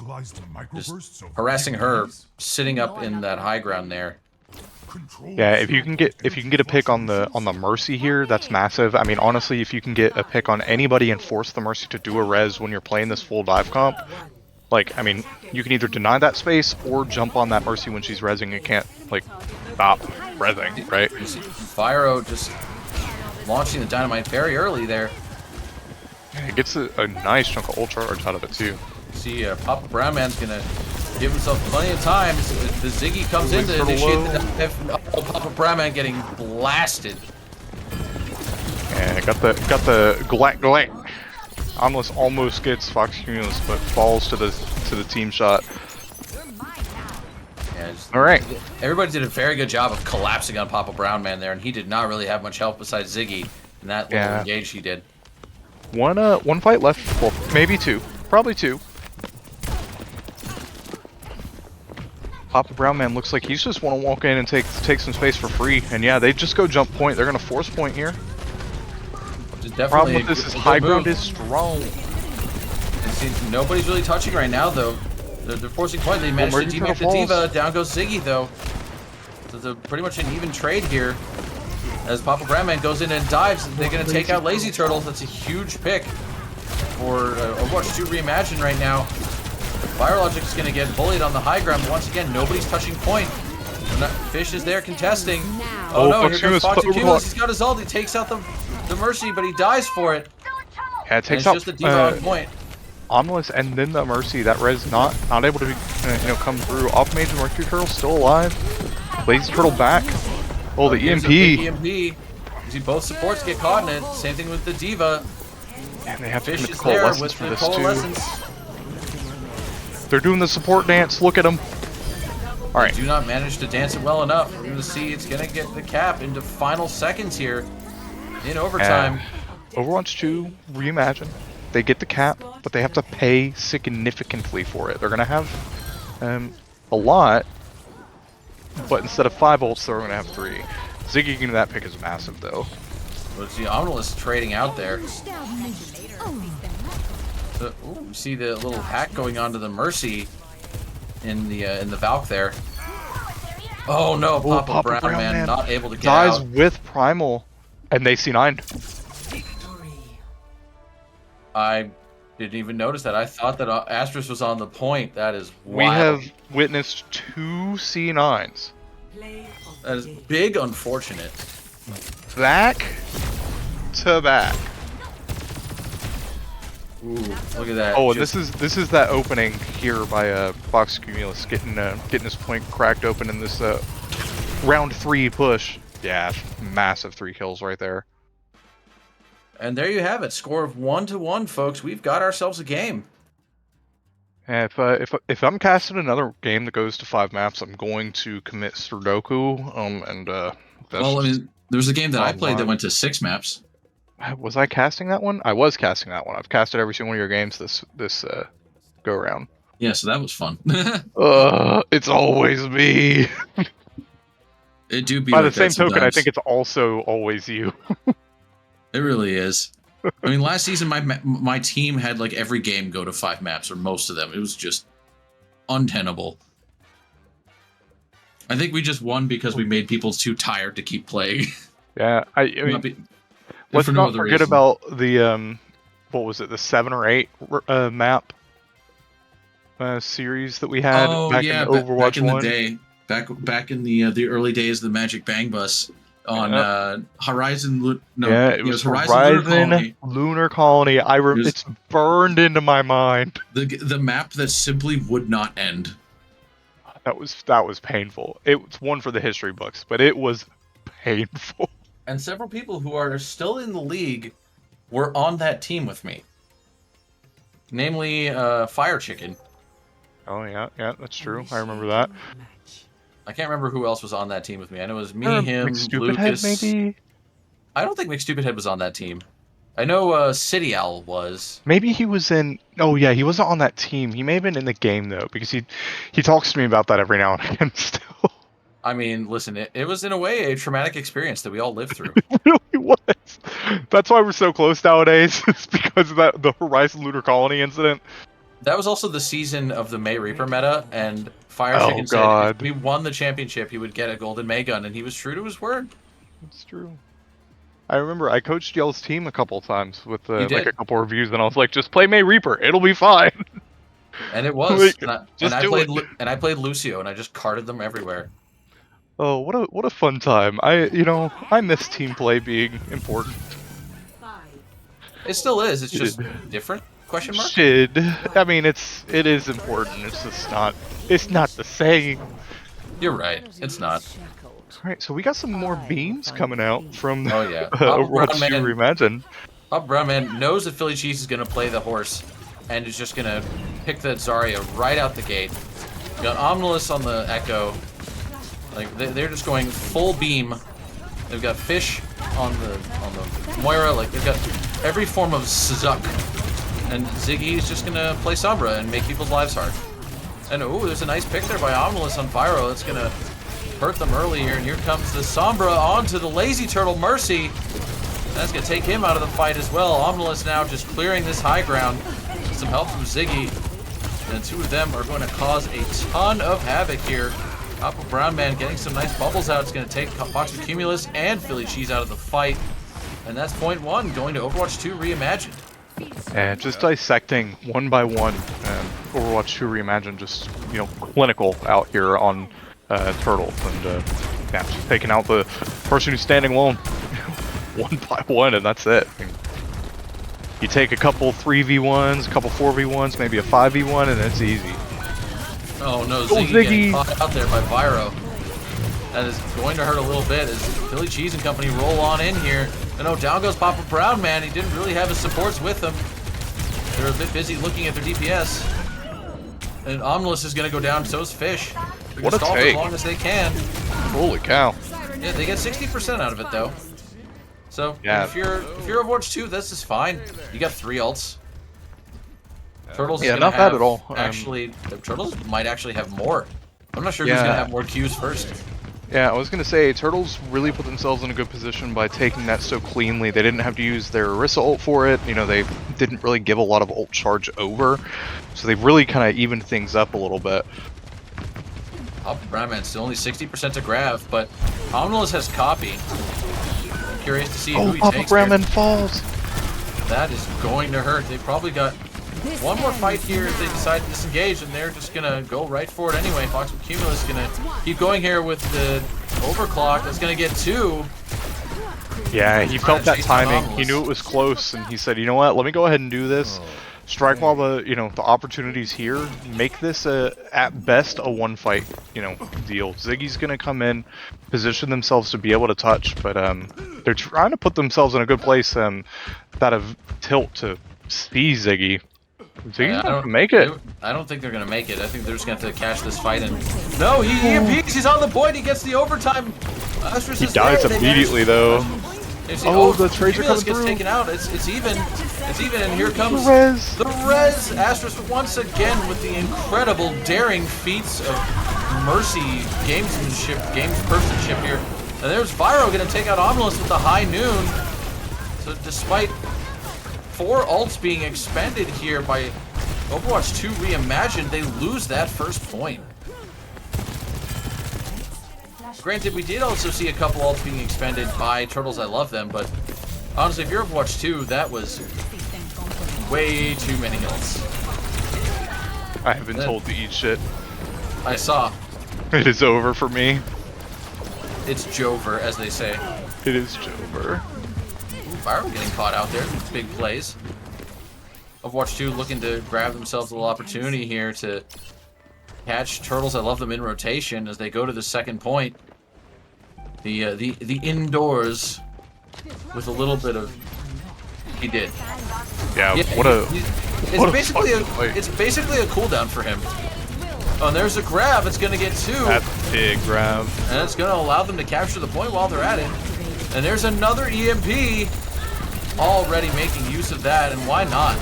Just harassing her, sitting up in that high ground there. Yeah, if you can get a pick on the Mercy here, that's massive. I mean, honestly, if you can get a pick on anybody and force the Mercy to do a res when you're playing this full dive comp, like, I mean, you can either deny that space or jump on that Mercy when she's rezzing. It can't, like, stop rezzing, right? Vyro just launching the dynamite very early there. Yeah, it gets a nice chunk of ult charge out of it too. See, Papa Brown Man's gonna give himself plenty of time. The Ziggy comes in to initiate the dive. Oh, Papa Brown Man getting blasted. Yeah, got the glack. Almost gets Fox Cumulus, but falls to the team shot. Yeah, all right. Everybody did a very good job of collapsing on Papa Brown Man there, and he did not really have much help besides Ziggy in that little engage he did. One fight left. Well, maybe 2. Probably 2. Papa Brown Man looks like he's just want to walk in and take some space for free. And yeah, they just go jump point. They're gonna force point here. The problem with this is high ground is strong. And see, nobody's really touching right now, though. They're forcing point. They managed to demake the D.Va. Down goes Ziggy, though. So they're pretty much an even trade here. As Papa Brandman goes in and dives, they're going to take out Lazy Turtle. That's a huge pick for Overwatch 2 Reimagined right now. Firologic is going to get bullied on the high ground. Once again, nobody's touching point. Fish is there contesting. Oh no, here comes Foxy Cumulus. He's got his ult. He takes out the Mercy, but he dies for it. Yeah, it takes out just the D.Va on point. Omnilus and then the Mercy. That res not able to come through. Off Mage and Mercury Turtle still alive. Lazy Turtle back. Oh, the EMP. EMP. You see both supports get caught in it. Same thing with the D.Va. And they have Fish to commit is the there coalescence with for the this coalescence. too. They're doing the support dance. Look at them. All right. They do not manage to dance it well enough. We're going to see it's going to get the cap into final seconds here in overtime. Overwatch 2 Reimagined. They get the cap, but they have to pay significantly for it. They're going to have a lot, but instead of 5 ults, they're going to have 3. Ziggy getting that pick is massive, though. Let's see, Omnilus trading out there. You see the little hack going on to the Mercy in the Valk there. Oh no, Papa Brown Man not able to get dies out. with Primal, and they C9. I didn't even notice that. I thought that Astrus was on the point. That is wild. We have witnessed 2 C9s. That is big unfortunate. Back to back. Ooh, look at that. Oh, and this is that opening here by Fox Cumulus getting his point cracked open in this round 3 push. Yeah, massive 3 kills right there. And there you have it. Score of 1-1, folks. We've got ourselves a game. And if I'm casting another game that goes to 5 maps, I'm going to commit Sudoku. Well, I mean, there was a game that I played that went to 6 maps. Was I casting that one? I was casting that one. I've casted every single one of your games this go around. Yeah, so that was fun. It's always me. It do be by like the same that token. sometimes. I think it's also always you. It really is. I mean, last season my team had like every game go to 5 maps, or most of them. It was just untenable. I think we just won because we made people too tired to keep playing. Yeah, I mean, let's for not no other forget reason. about the what was it, the 7 or 8 map series that we had back in Overwatch back in 1. the day, back in the early days of the Magic Bang Bus on Horizon. Yeah, it was Horizon Lunar Colony. It's burned into my mind. The map that simply would not end. That was painful. It's one for the history books, but it was painful. And several people who are still in the league were on that team with me. Namely, Fire Chicken. Oh yeah, that's true. I remember that. I can't remember who else was on that team with me. I know it was me, him, McStupidhead, Lucas. maybe? I don't think McStupidhead was on that team. I know City Owl was. Maybe he was in. Oh yeah, he wasn't on that team. He may have been in the game though, because he talks to me about that every now and again still. I mean, listen, it was in a way a traumatic experience that we all lived through. It really was. That's why we're so close nowadays. It's because of the Horizon Lunar Colony incident. That was also the season of the May Reaper meta, and Fire Chicken said if we won the championship, he would get a golden May gun, and he was true to his word. It's true. I remember I coached y'all's team a couple times with like did? a couple reviews, and I was like, "Just play May Reaper, it'll be fine." And it was. Like, I played Lucio, and I just carted them everywhere. Oh, what a fun time! I miss team play being important. It still is. It's just different. Question mark? I mean, it is important. It's just not. It's not the same. You're right. It's not. All right, so we got some more beams coming out from Overwatch 2 Reimagined. Papa Brown Man knows that Philly Cheese is going to play the horse and is just going to pick the Zarya right out the gate. Got Omnilus on the Echo. Like they're just going full beam. They've got Fish on the Moira. Like they've got every form of Suzuck. And Ziggy is just going to play Sombra and make people's lives hard. And there's a nice pick there by Omnilus on Pyro. That's going to hurt them early here. And here comes the Sombra onto the Lazy Turtle Mercy. That's going to take him out of the fight as well. Omnilus now just clearing this high ground with some help from Ziggy. And the two of them are going to cause a ton of havoc here. Papa Brown Man getting some nice bubbles out. It's going to take Fox and Cumulus and Philly Cheese out of the fight. And that's point 1, going to Overwatch 2 Reimagined. And just dissecting one by one, Overwatch 2 Reimagined, just, you know, clinical out here on Turtle. And, yeah, just taking out the person who's standing alone one by one, and that's it. I mean, you take a couple 3v1s, a couple 4v1s, maybe a 5v1, and it's easy. Oh no, Ziggy getting caught out there by Pyro. That is going to hurt a little bit as Philly Cheese and company roll on in here. And oh, down goes Papa Brown Man. He didn't really have his supports with him. They're a bit busy looking at their DPS. And Omnilus is going to go down, so is Fish. They're What a stall for take. as long as they can. Holy cow. Yeah, they get 60% out of it though. So Yeah. if you're Overwatch 2, this is fine. You got 3 ults. Turtles is Yeah, gonna not have, bad at all. Actually, the Turtles might actually have more. I'm not sure Yeah. who's gonna have more Qs first. Yeah, I was gonna say, Turtles really put themselves in a good position by taking that so cleanly. They didn't have to use their Orisa ult for it. You know, they didn't really give a lot of ult charge over. So they've really kind of evened things up a little bit. Papa Brown Man still only 60% to grab, but Omnilus has copy. I'm curious to see who he Papa takes Brown here. Man falls! That is going to hurt. They probably got one more fight here if they decide to disengage, and they're just gonna go right for it anyway. Fox with Cumulus is gonna keep going here with the overclock. That's gonna get 2. Yeah, he Trying felt to that chase down timing. He Omnilus. knew it was close, and he said, "You know what? Let me go ahead and do this. Strike while the the opportunity's here. Make this at best a one fight deal." Ziggy's gonna come in, position themselves to be able to touch, but they're trying to put themselves in a good place. That of tilt to see Ziggy. Ziggy's not gonna make it. I don't think they're gonna make it. I think they're just gonna have to catch this fight. And no, he EMPs. He's on the point. He gets the overtime. Astrus He is dies there. They immediately though. managed- Oh, the Tracer Cumulus coming gets through. taken out. It's even. It's even. And here comes Res. the res. Astrus once again with the incredible daring feats of mercy, gamesmanship, gamespersonship here. And there's Vyro gonna take out Omnilus with the high noon. So despite 4 ults being expended here by Overwatch 2 Reimagined, they lose that first point. Granted, we did also see a couple ults being expended by Turtles. I love them, but honestly, if you're Overwatch 2, that was way too many ults. I have been told to eat shit. I saw. It is over for me. It's Jover, as they say. It is over. Ooh, Byron getting caught out there. Big plays. Overwatch 2 looking to grab themselves a little opportunity here to catch Turtles. I love them in rotation as they go to the second point. The indoors with a little bit of he did. Yeah, Yeah, what a it's what a basically fucking fight. it's basically a cooldown for him. Oh, and there's a grab. It's gonna get 2. That's a big grab. And it's going to allow them to capture the point while they're at it. And there's another EMP already making use of that, and why not?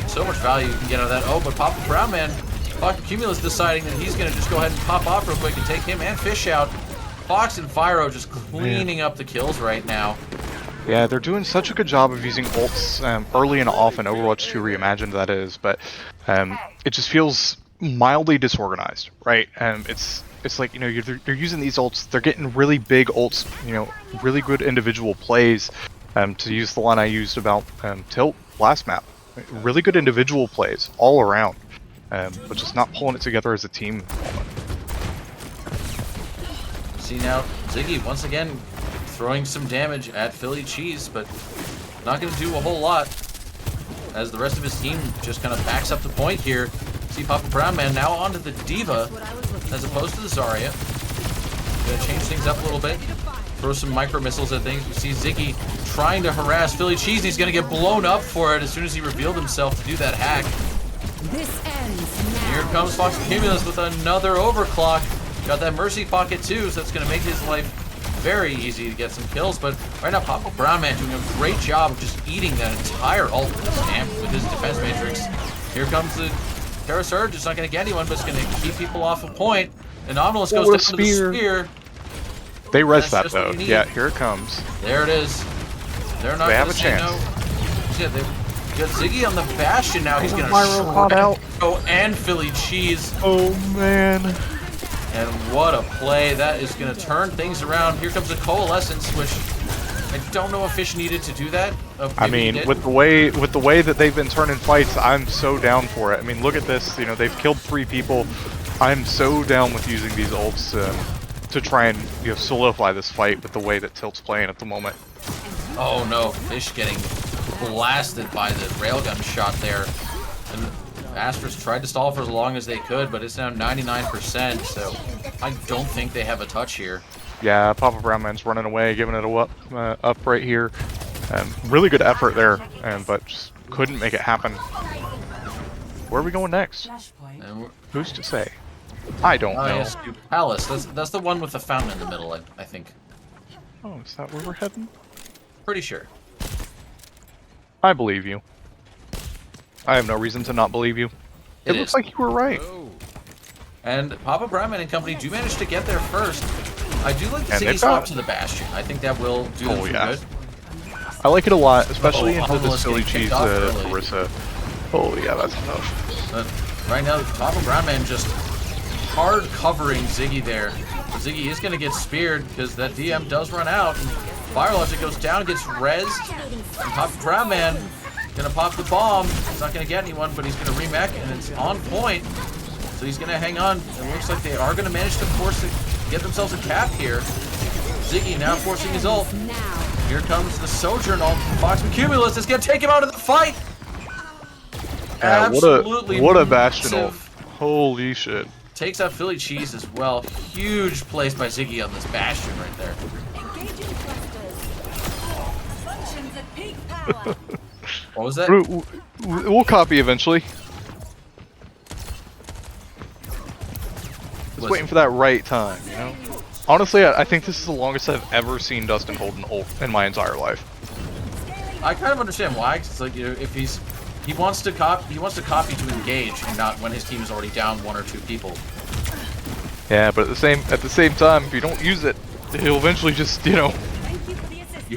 So much value you can get out of that. Oh, but Papa Brown Man, Dr. Cumulus deciding that he's going to just go ahead and pop off real quick and take him and Fish out. Fox and Fyro just cleaning up the kills right now. Yeah, they're doing such a good job of using ults early and often. Overwatch 2 Reimagined, that is, but it just feels mildly disorganized, right? It's like, they're using these ults, they're getting really big ults, really good individual plays. To use the line I used about Tilt last map, really good individual plays all around, but just not pulling it together as a team. See now, Ziggy once again throwing some damage at Philly Cheese, but not going to do a whole lot as the rest of his team just kind of backs up the point here. See Papa Brown Man now onto the Diva as opposed to the Zarya. Gonna change things up a little bit. Throw some micro missiles at things. We see Ziggy trying to harass Philly Cheese, and he's gonna get blown up for it as soon as he revealed himself to do that hack. This ends now. Here comes Fox Cumulus with another overclock. Got that Mercy pocket too, so that's gonna make his life very easy to get some kills. But right now, Papa Brown Man doing a great job of just eating that entire ult with his amp, with his defense matrix. Here comes the Terra Surge. It's not gonna get anyone, but it's gonna keep people off a point. And Omnilus goes down to the spear. They res That's that just what though. you need. Yeah, here it comes. There it is. They're not They gonna have a say chance. no. Yeah, they got Ziggy on the Bastion now. He's gonna Pyro caught shred out. Oh, and Philly Cheese. Oh man. And what a play. That is going to turn things around. Here comes a Coalescence, which I don't know if Fish needed to do that. I mean, with the way that they've been turning fights, I'm so down for it. I mean, look at this. You know, they've killed 3 people. I'm so down with using these ults to try and solidify this fight with the way that Tilt's playing at the moment. Oh no, Fish getting blasted by the railgun shot there. And Asterisk tried to stall for as long as they could, but it's now 99%, so I don't think they have a touch here. Yeah, Papa Brownman's running away, giving it a up right here. Really good effort there, but just couldn't make it happen. Where are we going next? Who's to say? I don't know. Yes, Palace. That's the one with the fountain in the middle, I think. Oh, is that where we're heading? Pretty sure. I believe you. I have no reason to not believe you. It looks like you were right. Oh. And Papa Brownman and company do manage to get there first. I do like the And Ziggy they've swap got- to the Bastion. I think that will do them good. I like it a lot, especially into Omnilus this Philly getting cheese kicked off early. Orisa. Oh yeah, that's tough. But right now, Papa Brownman just hard covering Ziggy there. Ziggy is going to get speared because that DM does run out. And Fire Logic goes down, gets rezzed. And Papa Brownman going to pop the bomb. He's not going to get anyone, but he's going to remech, and it's on point. So he's going to hang on. It looks like they are going to manage to get themselves a cap here. Ziggy now forcing his ult. Here comes the Sojourn ult from Fox Cumulus. It's going to take him out of the fight. Yeah, Absolutely what a Bastion ult. massive. Holy shit. Takes out Philly Cheese as well. Huge place by Ziggy on this Bastion right there. What was that? We'll copy eventually. Just waiting for that right time, you know? Honestly, I think this is the longest I've ever seen Dustin hold an ult in my entire life. I kind of understand why. 'Cause it's like, you know, if he wants to copy to engage and not when his team is already down 1 or 2 people. Yeah, but at the same time, if you don't use it, he'll eventually just, You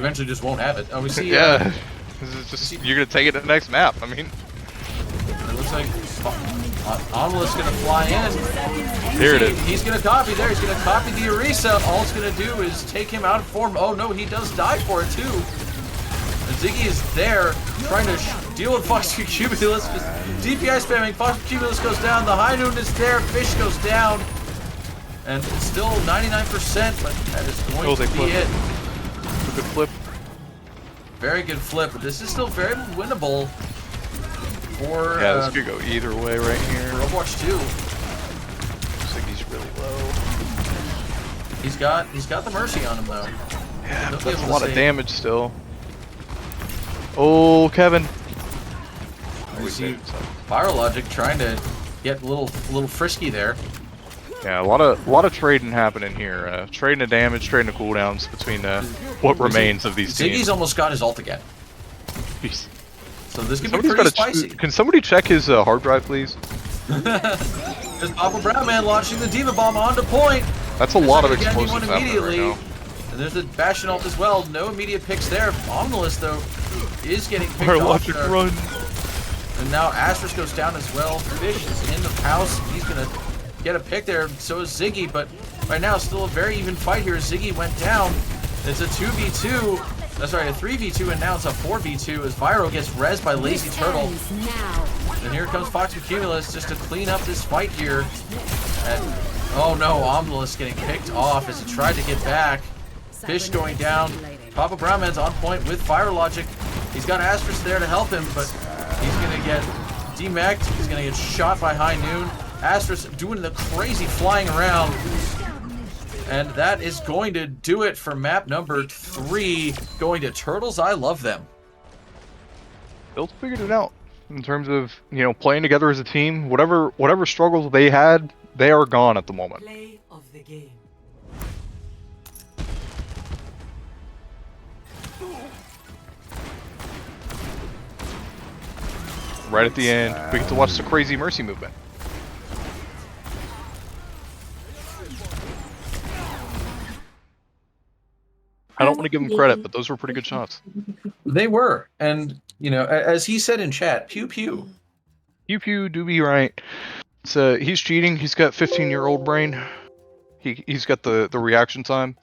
eventually just won't have it. Oh, we see. Yeah. This is just, you're gonna take it to the next map. I mean, It looks like Omnilus gonna fly in. here it is. He's gonna copy there. He's gonna copy the Orisa. All it's gonna do is take him out of form. Oh no, he does die for it too. And Ziggy is there trying to deal with Fox Cumulus. Just DPI spamming. Fox Cumulus goes down. The High Noon is there. Fish goes down. And it's still 99%, but that is going to be it. A good flip. Very good flip, but this is still very winnable for Yeah, this could go either way right here. for Overwatch 2. Looks like he's really low. He's got the Mercy on him though. Yeah, He'll be that's able a to lot of save. damage still. Oh, Kevin. We see Fire Logic trying to get a little frisky there. Yeah, a lot of trading happening here. Trading the damage, trading the cooldowns between what remains of these Ziggy's teams. almost got his ult again. Jeez. So this could be Somebody's pretty gotta spicy. Can somebody check his hard drive, please? There's Papa Brownman launching the Diva Bomb onto point. That's a lot of Not gonna get explosives anyone happening right immediately. now. And there's the Bastion ult as well. No immediate picks there. Omnilus though is getting picked Our off logic there. run. And now Asterisk goes down as well. Fish is in the house. He's gonna get a pick there. So is Ziggy, but right now still a very even fight here. Ziggy went down. It's a 2v2. Sorry, a 3v2, and now it's a 4v2 as Vyro gets rezzed by Lazy Turtle. And here comes Fox Cumulus just to clean up this fight here. And oh no, Omnilus getting picked off as he tried to get back. Fish going down. Papa Brownman's on point with Fire Logic. He's got Asterisk there to help him, but he's gonna get demeched. He's gonna get shot by High Noon. Asterisk doing the crazy flying around. And that is going to do it for map number 3. Going to Turtles, I love them. Built figured it out in terms of, playing together as a team. Whatever struggles they had, they are gone at the moment. Play of the game. Right at the end, we get to watch the crazy Mercy movement. I don't want to give them credit, but those were pretty good shots. They were. And, as he said in chat, pew pew. Pew pew do be right. He's cheating. He's got 15-year-old brain. He's got the reaction time.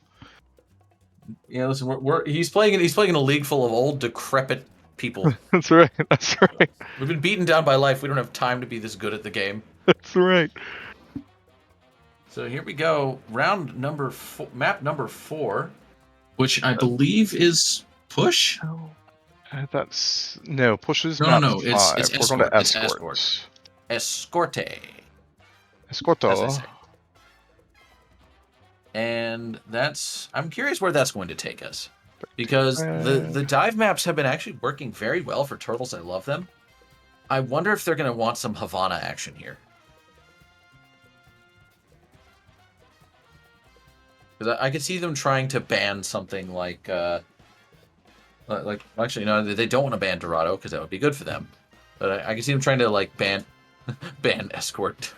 Yeah, listen, he's playing in a league full of old, decrepit people. That's right. That's right. We've been beaten down by life. We don't have time to be this good at the game. That's right. So here we go. Round number 4, map number 4, which I believe is push. That's no pushes. No, map it's 5. escort. We're going to It's escorts. Escorte. Escorto. As I say. And I'm curious where that's going to take us. Because the dive maps have been actually working very well for turtles. I love them. I wonder if they're going to want some Havana action here. Because I could see them trying to ban something like actually, no, they don't want to ban Dorado because that would be good for them. But I can see them trying to like ban escort.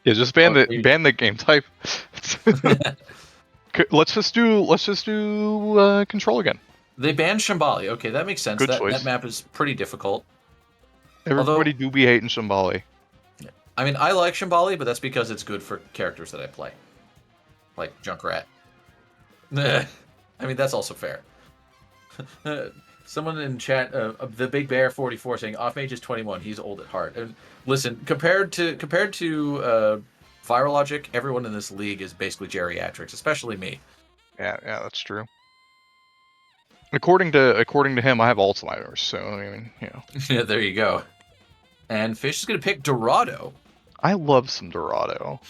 Yeah, just ban the game type. let's just do control again. They banned Shambali. Okay, that makes sense. Good That choice. map is pretty difficult. Everybody do be hating Shambali. I mean, I like Shambali, but that's because it's good for characters that I play. Like Junkrat. I mean, that's also fair. Someone in chat, the Big Bear 44 saying Offmage is 21. He's old at heart. And listen, compared to Virologic, everyone in this league is basically geriatrics, especially me. Yeah, that's true. According to him, I have Alzheimer's, so I mean, you know. Yeah, there you go. And Fish is gonna pick Dorado. I love some Dorado.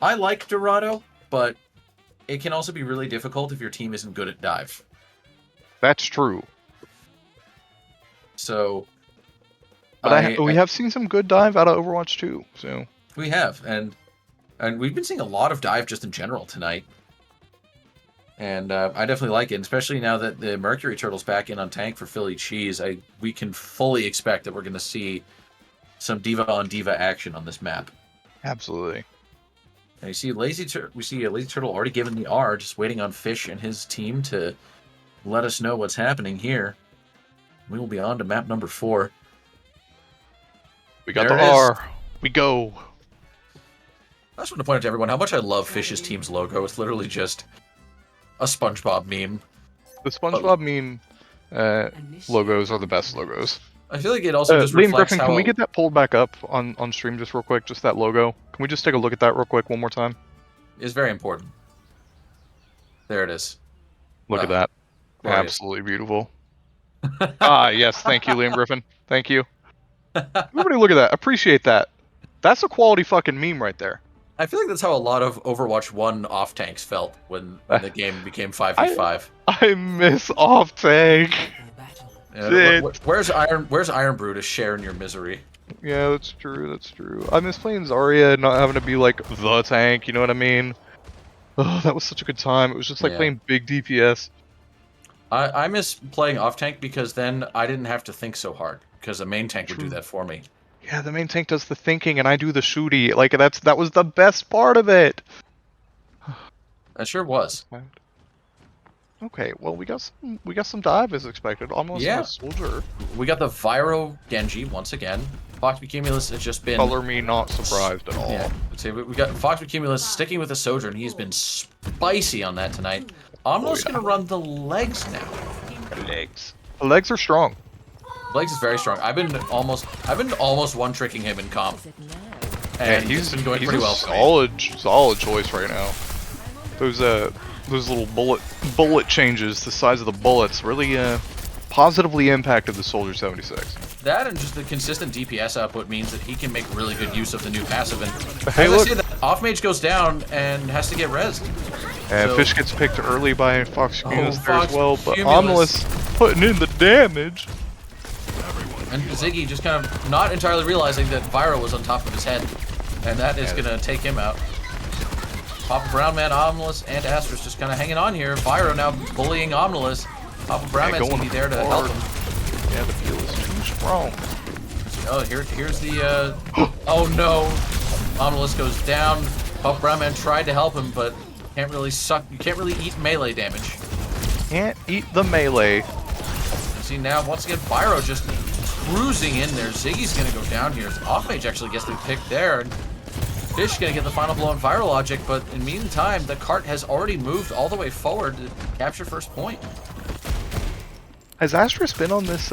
I like Dorado, but it can also be really difficult if your team isn't good at dive. That's true. So, but we have seen some good dive out of Overwatch 2, so we have, and we've been seeing a lot of dive just in general tonight, and I definitely like it, especially now that the Mercury Turtle's back in on tank for Philly Cheese. We can fully expect that we're going to see some diva on diva action on this map. Absolutely. And we see a Lazy Turtle already given the R, just waiting on Fish and his team to let us know what's happening here. We will be on to map number 4. We got There the it is. R. We go. I just want to point out to everyone how much I love Fish's team's logo. It's literally just a SpongeBob meme. The SpongeBob meme logos are the best logos. I feel like it also just Liam reflects Griffin, how... can we get that pulled back up on stream just real quick? Just that logo. Can we just take a look at that real quick one more time? It's very important. There it is. Look at that. Glorious. Absolutely beautiful. Yes. Thank you, Liam Griffin. Thank you. Everybody look at that. Appreciate that. That's a quality fucking meme right there. I feel like that's how a lot of Overwatch 1 off-tanks felt when the game became 5v5. I miss off tank. Where's Iron Brew to share in your misery? Yeah, that's true. That's true. I miss playing Zarya and not having to be like the tank. You know what I mean? Oh, that was such a good time. It was just like playing big DPS. I miss playing off-tank because then I didn't have to think so hard because a main tank would do that for me. Yeah, the main tank does the thinking and I do the shooty. Like that was the best part of it. That sure was. Okay, well we got some dive as expected. Almost a soldier. We got the Vyro Genji once again. Fox Cumulus has just been... Color me not surprised at all. Yeah, see, we got Fox Cumulus sticking with the Sojourn. He's been spicy on that tonight. Omno's gonna run the legs now. The legs are strong. Legs is very strong. I've been almost one-tricking him in comp. And he's been going pretty well. Solid choice right now. Those little bullet changes, the size of the bullets, really positively impacted the Soldier 76. That and just the consistent DPS output means that he can make really good use of the new passive. And hey, as look. I say that, Offmage goes down and has to get rezzed. And Fish gets picked early by Fox Cumulus there as well, but Cumulus Omnilus putting in the damage. And Ziggy just kind of not entirely realizing that Vyro was on top of his head. And that is going to take him out. Papa Brown Man, Omnilus, and Astra's just kind of hanging on here. Vyro now bullying Omnilus. Papa Brown Man's going to be there to help him. Yeah, the field is too strong. Oh, here's the... oh no! Omnilus goes down. Papa Brown Man tried to help him, but you can't really eat melee damage. Can't eat the melee. See now, once again, Vyro just cruising in there. Ziggy's gonna go down here. Offmage actually gets the pick there. And Fish gonna get the final blow on Viral Logic, but in the meantime, the cart has already moved all the way forward to capture first point. Has Asterisk been on this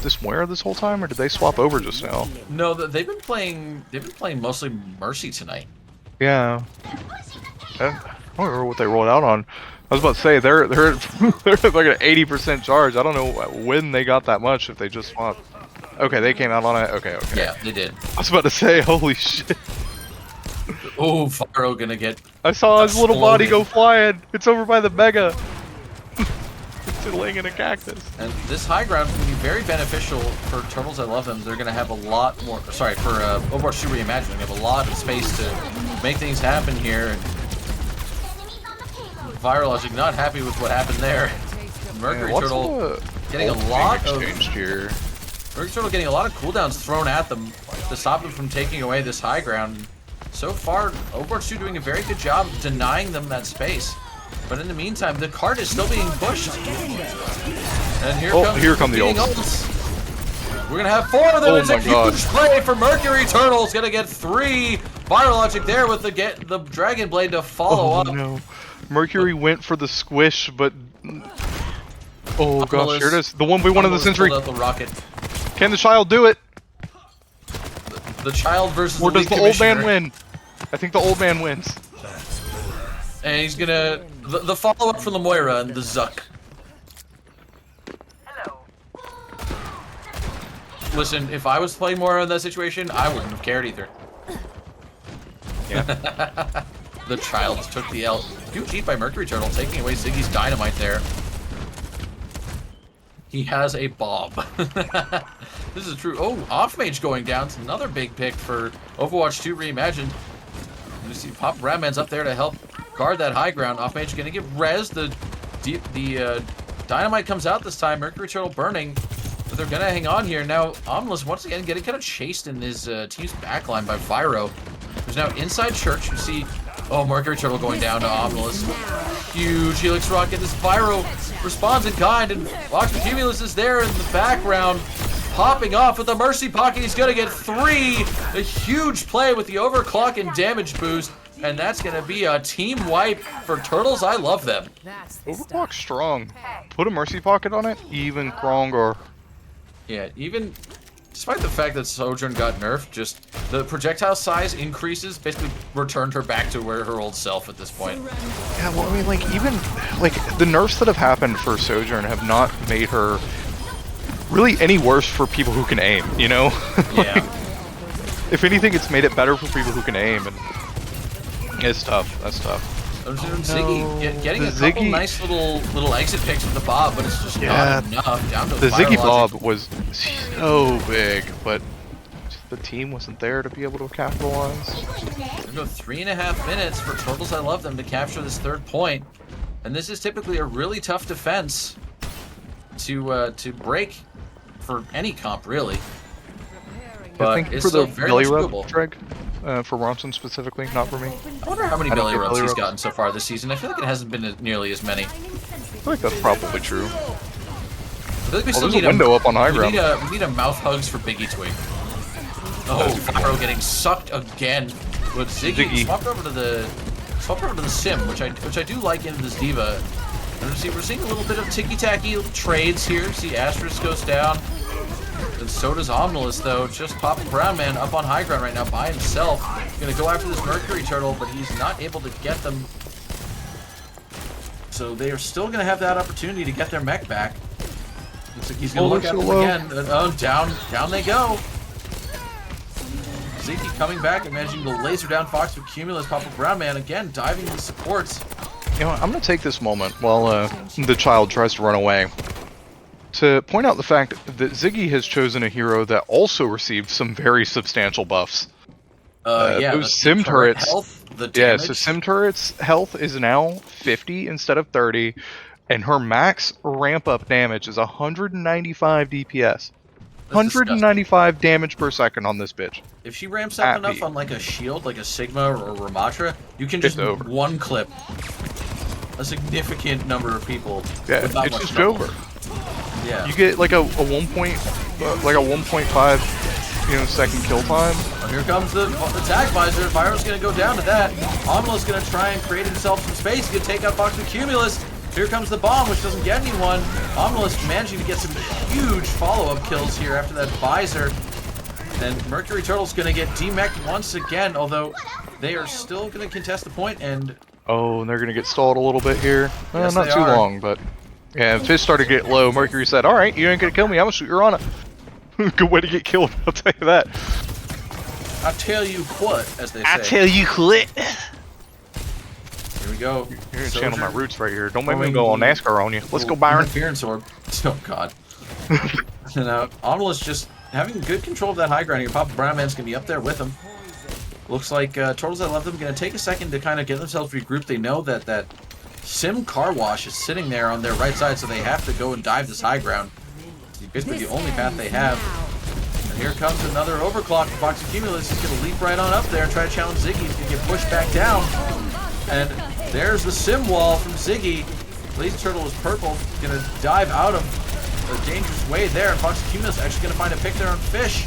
this Moira this whole time, or did they swap over just now? No, they've been playing mostly Mercy tonight. Yeah. I don't remember what they rolled out on. I was about to say they're they're at like an 80% charge. I don't know when they got that much. If they just swapped. Okay, they came out on it. Okay. Yeah, they did. I was about to say, holy shit. Oh, Faro gonna get. I saw his little body exploded. go flying. It's over by the Mega. It's laying in a cactus. And this high ground can be very beneficial for Turtles. I love them. They're gonna have a lot more. Sorry, for Overwatch 2 Reimagined, they have a lot of space to make things happen here. And Viral Logic not happy with what happened there. Mercury Man, Turtle getting a whole lot team of. exchanged here. Mercury Turtle getting a lot of cooldowns thrown at them to stop them from taking away this high ground. So far, Overwatch 2 doing a very good job of denying them that space. But in the meantime, the cart is still being pushed. And here come the competing ults. We're gonna have 4 of them. Oh It's a my God. huge play for Mercury Turtles. Gonna get 3. Viral Logic there with the Dragon Blade to follow up. No. Mercury went for the squish, but oh gosh, here it is. The 1v1 of the century. Pulled out the rocket. Can the child do it? The child versus Or the does lead the old man commissioner. win? I think the old man wins. And he's gonna the follow up from the Moira and the Zuck. Hello. Listen, if I was playing Moira in that situation, I wouldn't have cared either. Yeah. The child took the L. Huge heat by Mercury Turtle, taking away Ziggy's dynamite there. He has a bob. This is true. Oh, Offmage going down. It's another big pick for Overwatch 2 Reimagined. You see Pop Ratman's up there to help guard that high ground. Offmage gonna get res. The dynamite comes out this time. Mercury Turtle burning. But they're gonna hang on here. Now, Omnilus once again getting kind of chased in his team's backline by Vyro. There's now inside Church. You see, oh, Mercury Turtle going down to Omnilus. Huge Helix Rocket. This Vyro responds in kind, and watch Cumulus is there in the background, popping off with the Mercy Pocket. He's gonna get 3. A huge play with the overclock and damage boost, and that's gonna be a team wipe for Turtles. I love them. That's the Overclock strong. Put a mercy pocket on it, even stronger. Yeah, even despite the fact that Sojourn got nerfed, just the projectile size increases basically returned her back to where her old self at this point. Yeah, well, I mean, like, even, like, the nerfs that have happened for Sojourn have not made her really any worse for people who can aim, you know? Like, Yeah. if anything, it's made it better for people who can aim, and it's tough. That's tough. Ziggy getting The a couple Ziggy- nice little exit picks with the Bob, but it's just Yeah. not enough. Down to The Viral Ziggy Logic. Bob was so big, but the team wasn't there to be able to capitalize. We go 3.5 minutes for Turtles. I love them to capture this 3rd point, and this is typically a really tough defense to break for any comp, really. But I think it's for still the very belly much rub, doable. Dreg, for Ronson specifically, not for me. I wonder how many I don't belly get rubs belly he's rubs. gotten so far this season. I feel like it hasn't been nearly as many. I I feel like that's probably true. feel like we still there's need a window up on high we ground. we need a mouth hugs for Biggie Twig. Oh, Pyro getting sucked again with Ziggy. Swapped over to the Sim, which I do like in this Diva. And we're seeing a little bit of ticky-tacky trades here. See Asterisk goes down. And so does Omnilus, though. Just popping Brown Man up on high ground right now by himself. Gonna go after this Mercury Turtle, but he's not able to get them. So they are still gonna have that opportunity to get their mech back. Looks like he's gonna look at them again. And, oh, down they go. Ziggy coming back and managing to laser down Fox with Cumulus. Papa Brown Man again diving into supports. You know what, I'm going to take this moment while the child tries to run away to point out the fact that Ziggy has chosen a hero that also received some very substantial buffs. Yeah, those the Sim turret turrets. health, the Yeah, damage. so Sim Turret's health is now 50 instead of 30, and her max ramp up damage is 195 DPS. That's 195 damage per second on this bitch. If she ramps up enough Happy. on like a shield, like a Sigma or a Ramatra, you can just It's over. one clip a significant number of people. Yeah, without it's much just trouble. over. Yeah. You get like a 1.5 second kill time. Oh, here comes the attack visor. Viro's going to go down to that. Omla's going to try and create himself some space. He's going to take out Fox with Cumulus. Here comes the bomb, which doesn't get anyone. Omla's managing to get some huge follow-up kills here after that visor. And Mercury Turtle's going to get demeched once again, although they are still going to contest the point, and... Oh, and they're going to get stalled a little bit here. Yes, Not they too are. long, but... Yeah, Fish started to get low. Mercury said, alright, you ain't going to kill me, I'm going to shoot your Rana. Good way to get killed, I'll tell you that. I tell you what, as they say. I tell you what. Here we go. You're gonna channel my roots right here. Don't make me Throwing go on the NASCAR on you. Let's go, Byron. Interference orb. Oh, God. And Omla's just having good control of that high ground here. Papa Brown Man's going to be up there with him. Looks like Turtles that love them going to take a second to kind of get themselves regrouped. They know that that Sim Car Wash is sitting there on their right side, so they have to go and dive this high ground. It's basically the only path they have. And here comes another overclock for Fox and Cumulus. He's going to leap right on up there and try to challenge Ziggy. He's going to get pushed back down. And there's the Sim Wall from Ziggy. Lazy Turtle is purple. He's going to dive out of a dangerous way there. And Fox and Cumulus actually going to find a pick there on Fish.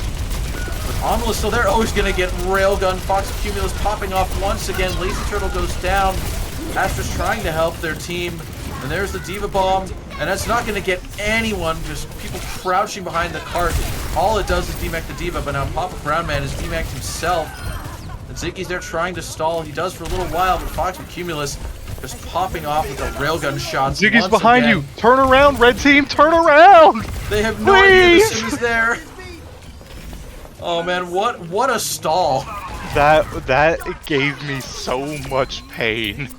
But Omla's still there. Oh, he's going to get railgun. Fox and Cumulus popping off once again. Lazy Turtle goes down. Astra's trying to help their team. And there's the Diva Bomb. And that's not going to get anyone. Just people crouching behind the cart. All it does is demech the Diva. But now Papa Brown Man is demeched himself. And Ziggy's there trying to stall. He does for a little while. But Fox and Cumulus just popping off with the railgun shots. Ziggy's once behind again. you. Turn around, red team. Turn around. They have no idea the Please. Sim is there. Oh man, what a stall. That gave me so much pain.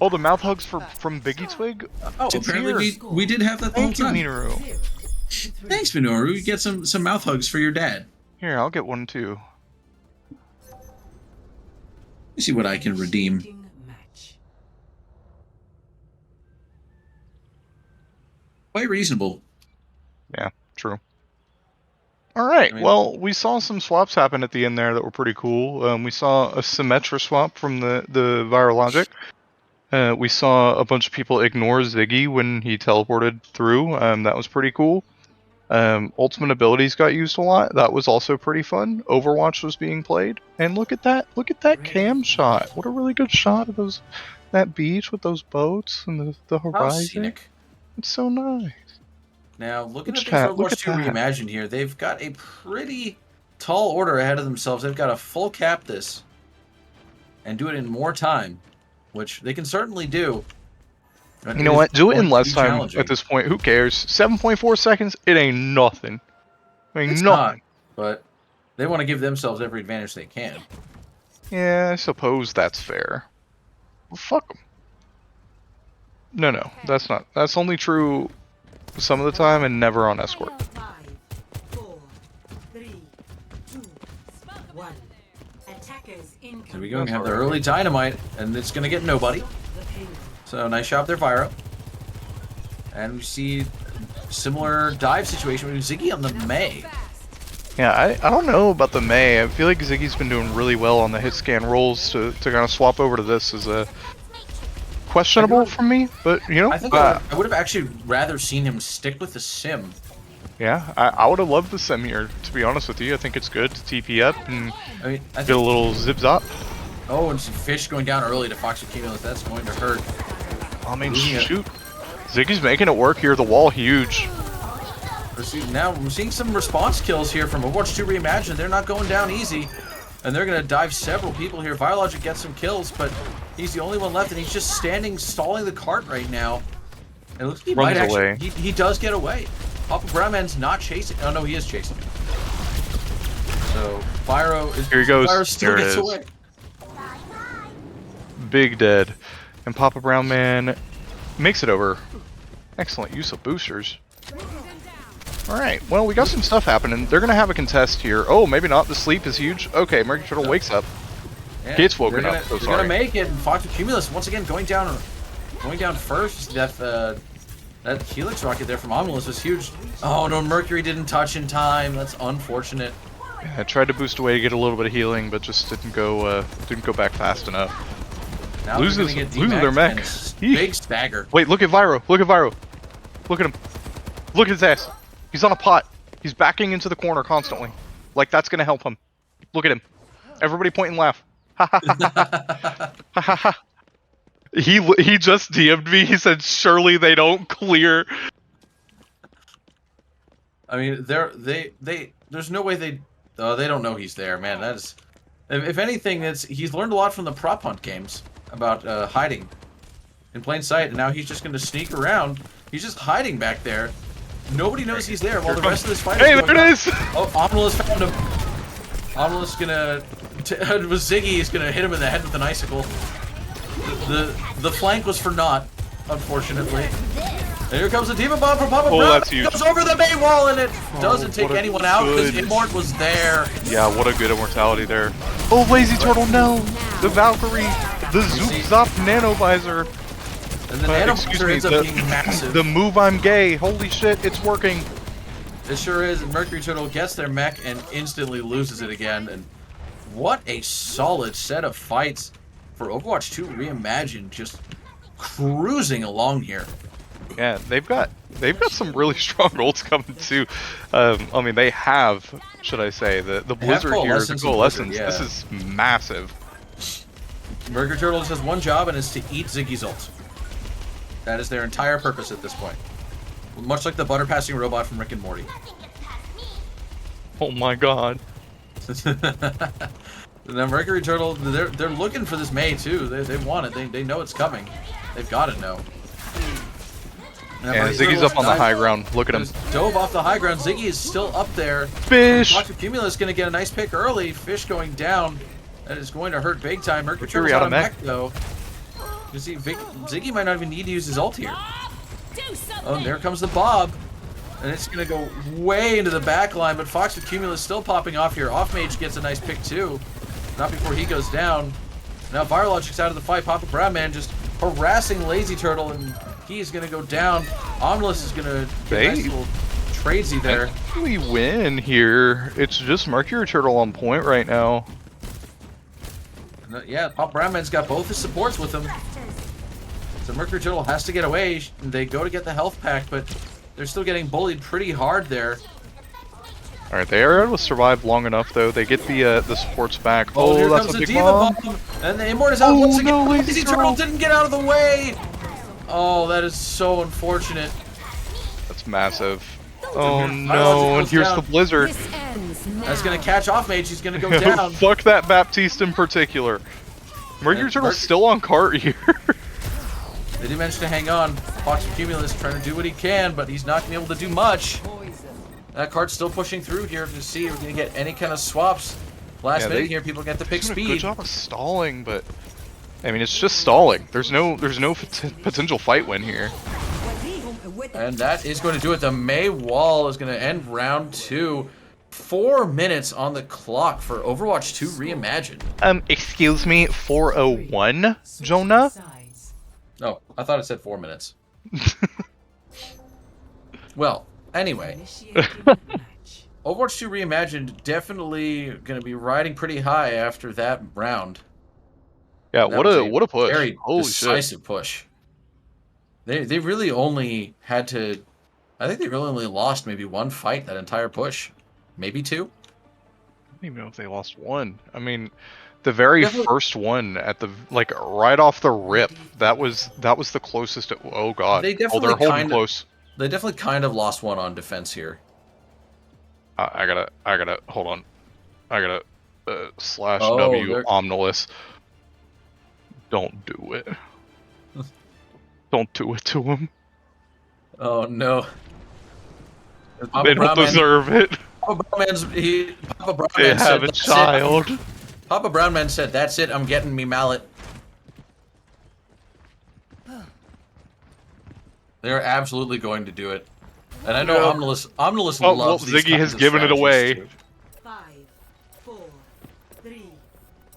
Oh, the mouth hugs from Biggie Twig? Oh, It's apparently here. we did have that the whole Thank you, time. Minoru. Thanks, Minoru. You get some mouth hugs for your dad. Here, I'll get one too. Let me see what I can redeem. Quite reasonable. Yeah, true. Alright, I mean- well, we saw some swaps happen at the end there that were pretty cool. We saw a Symmetra swap from the Virologic. We saw a bunch of people ignore Ziggy when he teleported through. That was pretty cool. Ultimate abilities got used a lot. That was also pretty fun. Overwatch was being played. And look at that cam shot. What a really good shot of that beach with those boats and the How horizon. scenic. It's so nice. Now, looking Look at at the that, look Overwatch at 2 that. Reimagined here, they've got a pretty tall order ahead of themselves. They've got to full cap this and do it in more time, which they can certainly do. But You know is what? Do it going in to less be time challenging. at this point. Who cares? 7.4 seconds? It ain't nothing. Ain't It's nothing. not, but they want to give themselves every advantage they can. Yeah, I suppose that's fair. Well, fuck them. No, that's not. That's only true some of the time and never on escort. 5, 4, 3, 2, 1. Attackers incoming. Here we go. We That's have the alright. early dynamite, and it's going to get nobody. So nice job there, Vyro. And we see similar dive situation with Ziggy on the May. Yeah, I don't know about the May. I feel like Ziggy's been doing really well on the hit scan rolls to kind of swap over to this is a questionable from me, but you know, I think I would have actually rather seen him stick with the Sim. yeah, I would have loved the Sim here, to be honest with you. I think it's good to TP up and I mean, I get a think, little zip-zop. oh, and some Fish going down early to Fox and Cumulus. That's going to hurt. I mean, Losing it. shoot. Ziggy's making it work here. The wall huge. Now we're seeing some response kills here from Overwatch 2 Reimagined. They're not going down easy, and they're going to dive several people here. Virologic gets some kills, but he's the only one left, and he's just standing, stalling the cart right now. And it looks like he Runs might actually. away. He does get away. Papa Brown Man's not chasing. Oh no, he is chasing him. So Pyro is. Here he goes. Pyro still Here it gets is. away. Big dead. And Papa Brown Man makes it over. Excellent use of boosters. Alright, well, we got some stuff happening. They're going to have a contest here. Oh, maybe not. The sleep is huge. Okay, Mercury Turtle wakes up. Yeah, Gets woken they're up, so They're gonna sorry. make it. And Fox and Cumulus once again going down first. That Helix rocket there from Omnilus was huge. Oh no, Mercury didn't touch in time. That's unfortunate. I tried to boost away to get a little bit of healing, but just didn't go back fast enough. Now Loses- they're gonna get loses their demacked mech. and Eesh. big stagger. Wait, look at Vyro. Look at Vyro. Look at him. Look at his ass. He's on a pot. He's backing into the corner constantly. Like, that's gonna help him. Look at him. Everybody point and laugh. Ha ha ha ha ha ha ha. He just DM'd me. He said, "Surely they don't clear." I mean, there's no way they don't know he's there, man. That is, if anything, he's learned a lot from the prop hunt games about hiding in plain sight, and now he's just going to sneak around. He's just hiding back there. Nobody knows he's there while the rest of this fight Hey, is there going it on. is! Oh, Omnilus found him. Omnilus gonna with Ziggy is gonna hit him in the head with an icicle. The flank was for naught, unfortunately. And here comes the Demon Bomb from Papa Brown. That's huge. Goes over the main wall and it doesn't take what a anyone out because good- Immort was there. Yeah, what a good immortality there. Oh, Lazy Turtle, no! The Valkyrie! The Zoop Zop Nanovisor! And the Nanovisor ends up being massive. The move I'm gay! Holy shit, it's working! It sure is. And Mercury Turtle gets their mech and instantly loses it again. And what a solid set of fights for Overwatch 2 Reimagined, just cruising along here. Yeah, they've got some really strong ults coming too. I mean, they have, should I say, the Blizzard here, the Coalescence. Yeah. This is massive. Mercury Turtle just has one job, and it's to eat Ziggy's ult. That is their entire purpose at this point. Much like the butter passing robot from Rick and Morty. Oh my god. Now Mercury Turtle, they're looking for this May too. They want it. They know it's coming. They've got to know. Now, And Mercury Ziggy's Turtle's up on the high ground. Look at him. just dove off the high ground. Ziggy is still up there. Fish! Dr. Cumulus going to get a nice pick early. Fish going down. That is going to hurt big time. Mercury Turtle's out of mech though. You see, Ziggy might not even need to use his ult here. Oh, and there comes the Bob. And it's going to go way into the back line, but Fox with Cumulus still popping off here. Off Mage gets a nice pick too. Not before he goes down. Now Virologic's out of the fight. Papa Brown Man just harassing Lazy Turtle, and he's going to go down. Omnilus is going to get a nice little tradesy there. We win here. It's just Mercury Turtle on point right now. Yeah, Papa Brown Man's got both his supports with him. So Mercury Turtle has to get away. They go to get the health pack, but they're still getting bullied pretty hard there. Alright, they are able to survive long enough though. They get the supports back. Oh, here that's comes a the big Diva bomb. Bomb. And the Immort is out Oh, once again. no, Lazy Turtle didn't get out of the way. Oh, that is so unfortunate. That's massive. Oh Virologic no, and goes here's down. the Blizzard. That's going to catch off Mage. He's going to go down. Fuck that Baptiste in particular. Mercury Turtle's still on cart here. They do manage to hang on. Fox and Cumulus trying to do what he can, but he's not going to be able to do much. That cart's still pushing through here to see if we're going to get any kind of swaps. Last minute here, people get to pick Doing speed. a good job of stalling, but I mean, it's just stalling. There's no potential fight win here. And that is going to do it. The PMAOWL is going to end round 2. 4 minutes on the clock for Overwatch 2 Reimagined. Excuse me, 401, Jonah? Oh, I thought it said 4 minutes. Well, anyway. Overwatch 2 Reimagined definitely going to be riding pretty high after that round. Yeah, That what was a push. Very Holy decisive shit. push. They really only had to... I think they really only lost maybe one fight that entire push. Maybe 2? I don't even know if they lost one. I mean, the very first one at the right off the rip, that was the closest. Oh god. They definitely they're holding kinda, close. They definitely kind of lost one on defense here. I gotta hold on. I gotta slash Oh, W Omnilus. Don't do it. Don't do it to him. Oh no. They don't deserve it. Papa Brown They Man have said, a child. Papa Brown Man said, "That's it. I'm getting me mallet." They're absolutely going to do it, and I know Omnilus Oh, loves well, these Ziggy kinds has of given it strategies, away. too. 5, 4, 3,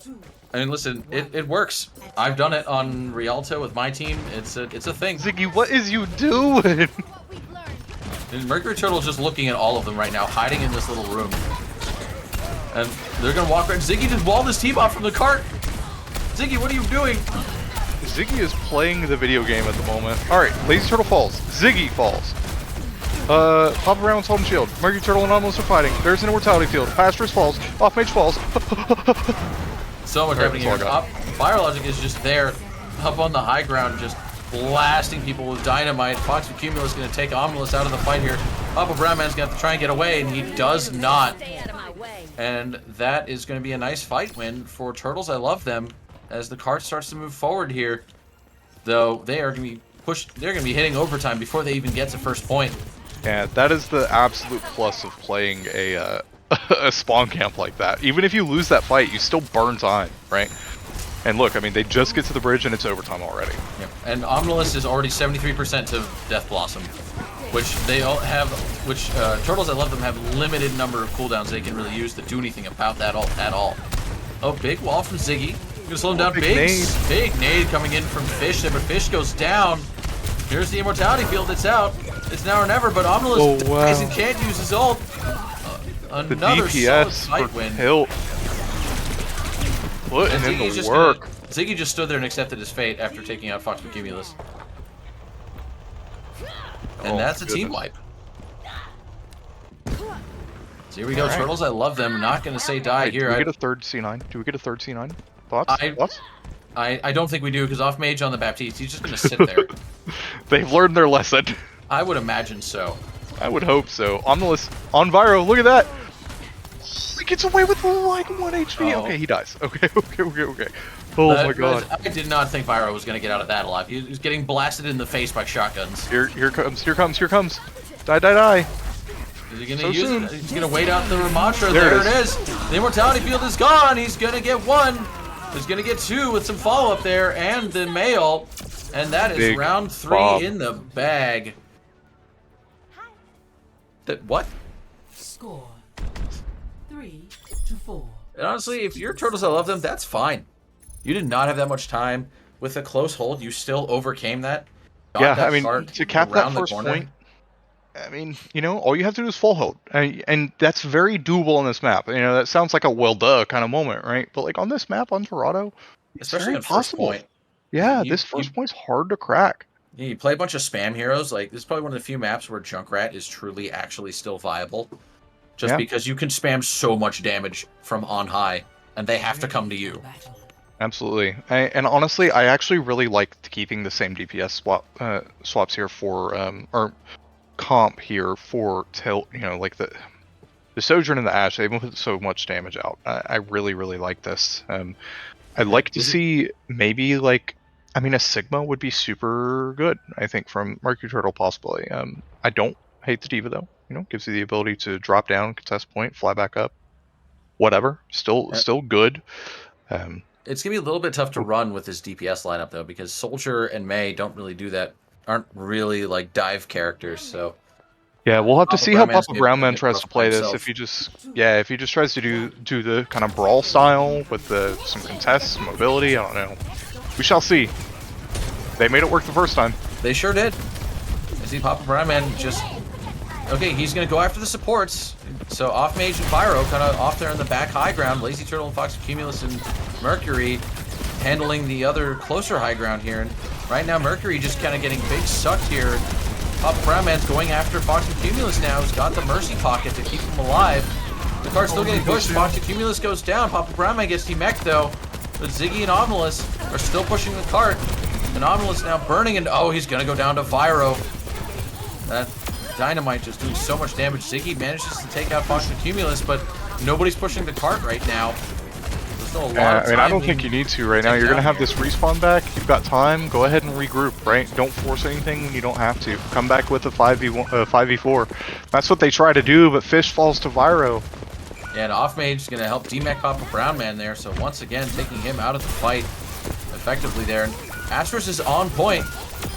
2. I mean, listen, it works. I've done it on Rialto with my team. It's a thing. Ziggy, what is you doing? And Mercury Turtle's just looking at all of them right now, hiding in this little room. And they're gonna walk right. Ziggy just walled his team off from the cart. Ziggy, what are you doing? Ziggy is playing the video game at the moment. Alright, Lazy Turtle falls. Ziggy falls. Papa Brown's holding shield. Mercury Turtle and Anomalous are fighting. There's an immortality field. Asterisk falls. Off mage falls. So much happening here. Biologic is just there, up on the high ground, just blasting people with dynamite. Fox and Cumulus going to take Omnilus out of the fight here. Papa Brown Man's going to have to try and get away, and he does not. And that is going to be a nice fight win for Turtles. I love them as the card starts to move forward here. Though they are going to be pushed, they're going to be hitting overtime before they even get to first point. Yeah, that is the absolute plus of playing a a spawn camp like that. Even if you lose that fight, you still burn time, right? And look, I mean, they just get to the bridge and it's overtime already. Yep. And Omnilus is already 73% to Death Blossom, which they all have. Which Turtles, I love them, have limited number of cooldowns they can really use to do anything about that at all. Oh, big wall from Ziggy. Gonna slow him down. Big nade coming in from Fish there, but Fish goes down. Here's the immortality field. It's out. It's now or never. But Omnilus dies and can't use his ult. Another solid fight win. Tilt. Putting in the work. Ziggy just stood there and accepted his fate after taking out Fox and Cumulus. And that's a team wipe. So here we go, Turtles. I love them. Not going to say die here. Do we get a third C9? Do we get a third C9? Thoughts? I don't think we do, because off mage on the Baptiste, he's just going to sit there. They've learned their lesson. I would imagine so. I would hope so. Omnilus on Vyro. Look at that. He gets away with like 1 HP. Oh. Okay, he dies. Okay. Oh my god. I did not think Vyro was going to get out of that alive. He was getting blasted in the face by shotguns. Here comes. Die. Is he going to use it? He's going to wait out the Ramantra. There it is. The immortality field is gone. He's going to get one. He's going to get two with some follow-up there, and the MAOWL. And that is Big round 3 in the bag. What? Score 3-4. And honestly, if you're Turtles, I love them, that's fine. You did not have that much time. With a close hold, you still overcame that. Yeah, I mean, to cap that first point, I mean, you know, all you have to do is full hold. And that's very doable on this map. You know, that sounds like a well duh kind of moment, right? But like on this map, on Torado, especially on first point. Yeah, this first point's hard to crack. Yeah, you play a bunch of spam heroes. Like, this is probably one of the few maps where Junkrat is truly actually still viable. Just because you can spam so much damage from on high, and they have to come to you. Absolutely. And honestly, I actually really like keeping the same DPS swaps here for, or comp here for tilt, you know, like the Sojourn and the Ash, they put so much damage out. I really like this. I'd like to see maybe like, I mean, a Sigma would be super good, I think, from Mercury Turtle possibly. I don't hate the D.Va though. You know, gives you the ability to drop down, contest point, fly back up, whatever. Still good. It's gonna be a little bit tough to run with this DPS lineup though, because Soldier and May don't really do that. Aren't really like dive characters. So yeah, we'll have to see how Papa Brown Man tries to play this. himself. If he just tries to do the kind of brawl style with some contests, some mobility. I don't know. We shall see. They made it work the first time. They sure did. I see Papa Brown Man just... Okay, he's going to go after the supports. So off mage and Pyro kind of off there on the back high ground. Lazy Turtle and Fox Cumulus and Mercury handling the other closer high ground here. And right now Mercury just kind of getting big sucked here. Papa Brown Man's going after Fox and Cumulus now. He's got the Mercy Pocket to keep him alive. The card's still getting pushed. Fox and Cumulus goes down. Papa Brown Man gets demeched though. But Ziggy and Omnilus are still pushing the cart. And Omnilus now burning, and oh, he's gonna go down to Vyro. That dynamite just doing so much damage. Ziggy manages to take out Fox and Cumulus, but nobody's pushing the cart right now. There's still a lot of time. I mean, I don't think you need to right now. You're gonna have this respawn back. You've got time. Go ahead and regroup, right? Don't force anything when you don't have to. Come back with a 5v4. That's what they try to do, but Fish falls to Vyro. Yeah, and off mage is gonna help demech Papa Brown Man there. So once again, taking him out of the fight effectively there. And Astros is on point,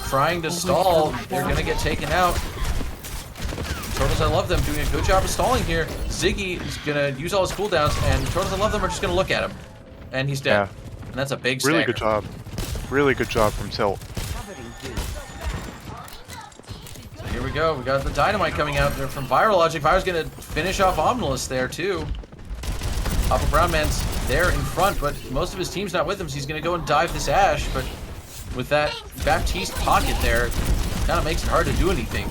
trying to stall. They're going to get taken out. Turtles, I love them, doing a good job of stalling here. Ziggy is going to use all his cooldowns, and Turtles, I love them, are just going to look at him. And he's dead. Yeah. And that's a big stagger. Really good job. Really good job from Tilt. So here we go. We got the dynamite coming out there from Virologic. Vyro's going to finish off Omnilus there, too. Papa Brown Man's there in front, but most of his team's not with him, so he's going to go and dive this Ash, but with that Baptiste pocket there, kind of makes it hard to do anything.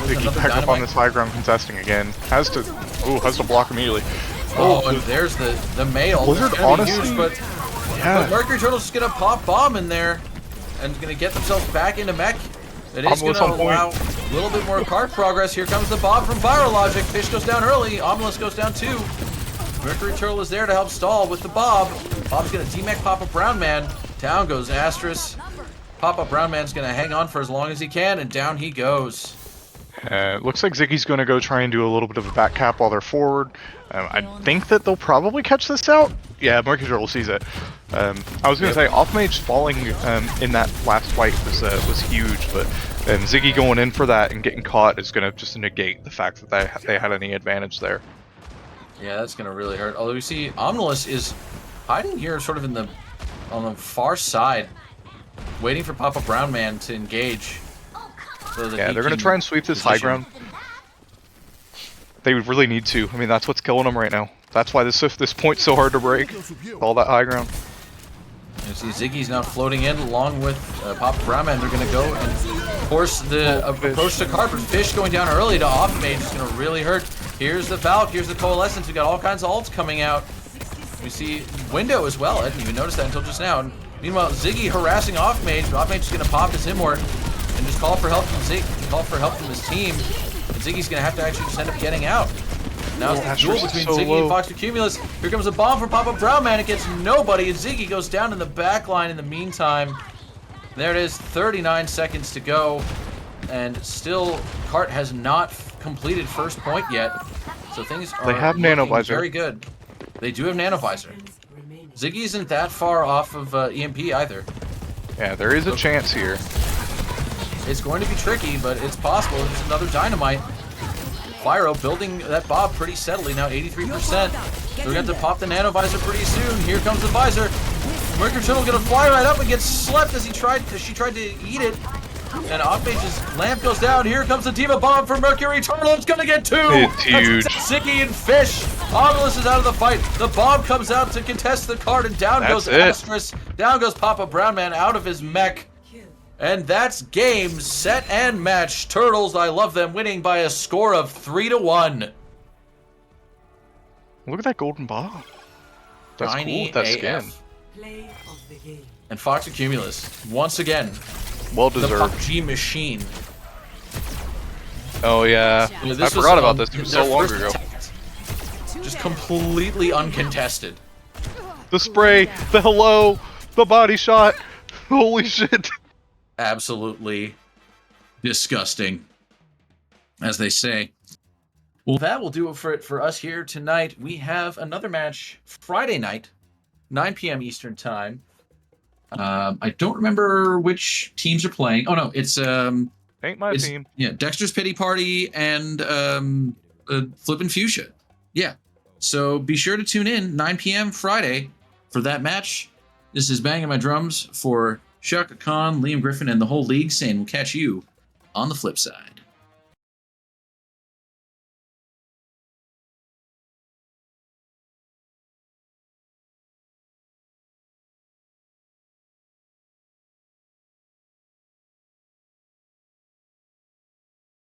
Ziggy another back up on dynamite. this high ground contesting again. Has to block immediately. Oh, and there's the mail. Blizzard, It's gonna be honestly, huge, but Mercury Turtle's just gonna pop bomb in there and gonna get themselves back into mech. It is Omnilus gonna on point. allow a little bit more card progress. Here comes the Bob from Viral Logic. Fish goes down early. Omnilus goes down too. Mercury Turtle is there to help stall with the Bob. Bob's gonna D-mech Pop-Up Brown Man. Down goes Astrus. Pop-Up Brown Man's gonna hang on for as long as he can, and down he goes. Looks like Ziggy's going to go try and do a little bit of a back cap while they're forward. I think that they'll probably catch this out. Yeah, Mercury Turtle sees it. I was going to say, Off-Mage falling in that last fight was huge, but Ziggy going in for that and getting caught is going to just negate the fact that they had any advantage there. Yeah, that's gonna really hurt. Although we see Omnilus is hiding here sort of on the far side, waiting for Papa Brown Man to engage. So that Yeah, he they're going to can try and sweep this high position. ground. They really need to. I mean, that's what's killing them right now. That's why this point's so hard to break. All that high ground. You see Ziggy's now floating in along with Papa Brown Man. They're gonna go and force the approach to card, but Fish going down early to off mage is gonna really hurt. Here's the Valk, here's the Coalescence. We got all kinds of ults coming out. We see Window as well. I didn't even notice that until just now. And meanwhile, Ziggy harassing off mage, but off mage is gonna pop his Immort and just call for help from Ziggy, call for help from his team. And Ziggy's gonna have to actually just end up getting out. Now it's the duel Astra's between so Ziggy low. and Fox Cumulus. Here comes a bomb from Papa Brown Man. It gets nobody, and Ziggy goes down in the back line in the meantime. There it is, 39 seconds to go. And still, Cart has not completed first point yet. So things are They have looking Nanovisor. very good. They do have Nanovisor. Ziggy isn't that far off of EMP either. Yeah, there is a chance here. It's going to be tricky, but it's possible. There's another Dynamite. Fyro building that Bob pretty steadily, now 83%. They're going to have to pop the Nanovisor pretty soon. Here comes the Visor. Mercury Turtle going to fly right up and get slept as she tried to eat it. And Offmage's lamp goes down. Here comes the Diva Bomb for Mercury Turtle. It's going to get two. It's huge. Ziggy and Fish. Omnilus is out of the fight. The bomb comes out to contest the card, and down That's goes it. Astrus. Down goes Papa Brown Man out of his mech. And that's game, set, and match. Turtles, I love them, winning by a score of 3-1. Look at that golden bomb. That's cool Tiny with that AF. skin. Play of the game. And Fox Cumulus, once again, Well the deserved. PUBG machine. Oh yeah, You know, I this was, forgot about this. It was their so long first ago. attempt. Just completely uncontested. The spray, the hello, the body shot. Holy shit. Absolutely disgusting, as they say. Well, that will do it for us here tonight. We have another match Friday night, 9 p.m. Eastern time. I don't remember which teams are playing. Oh no, it's Ain't my team. yeah, Dexter's Pity Party and Flippin' Fuchsia. Yeah. So be sure to tune in 9 p.m. Friday for that match. This is Banging My Drums for Shaka Khan, Liam Griffin, and the whole league saying we'll catch you on the flip side.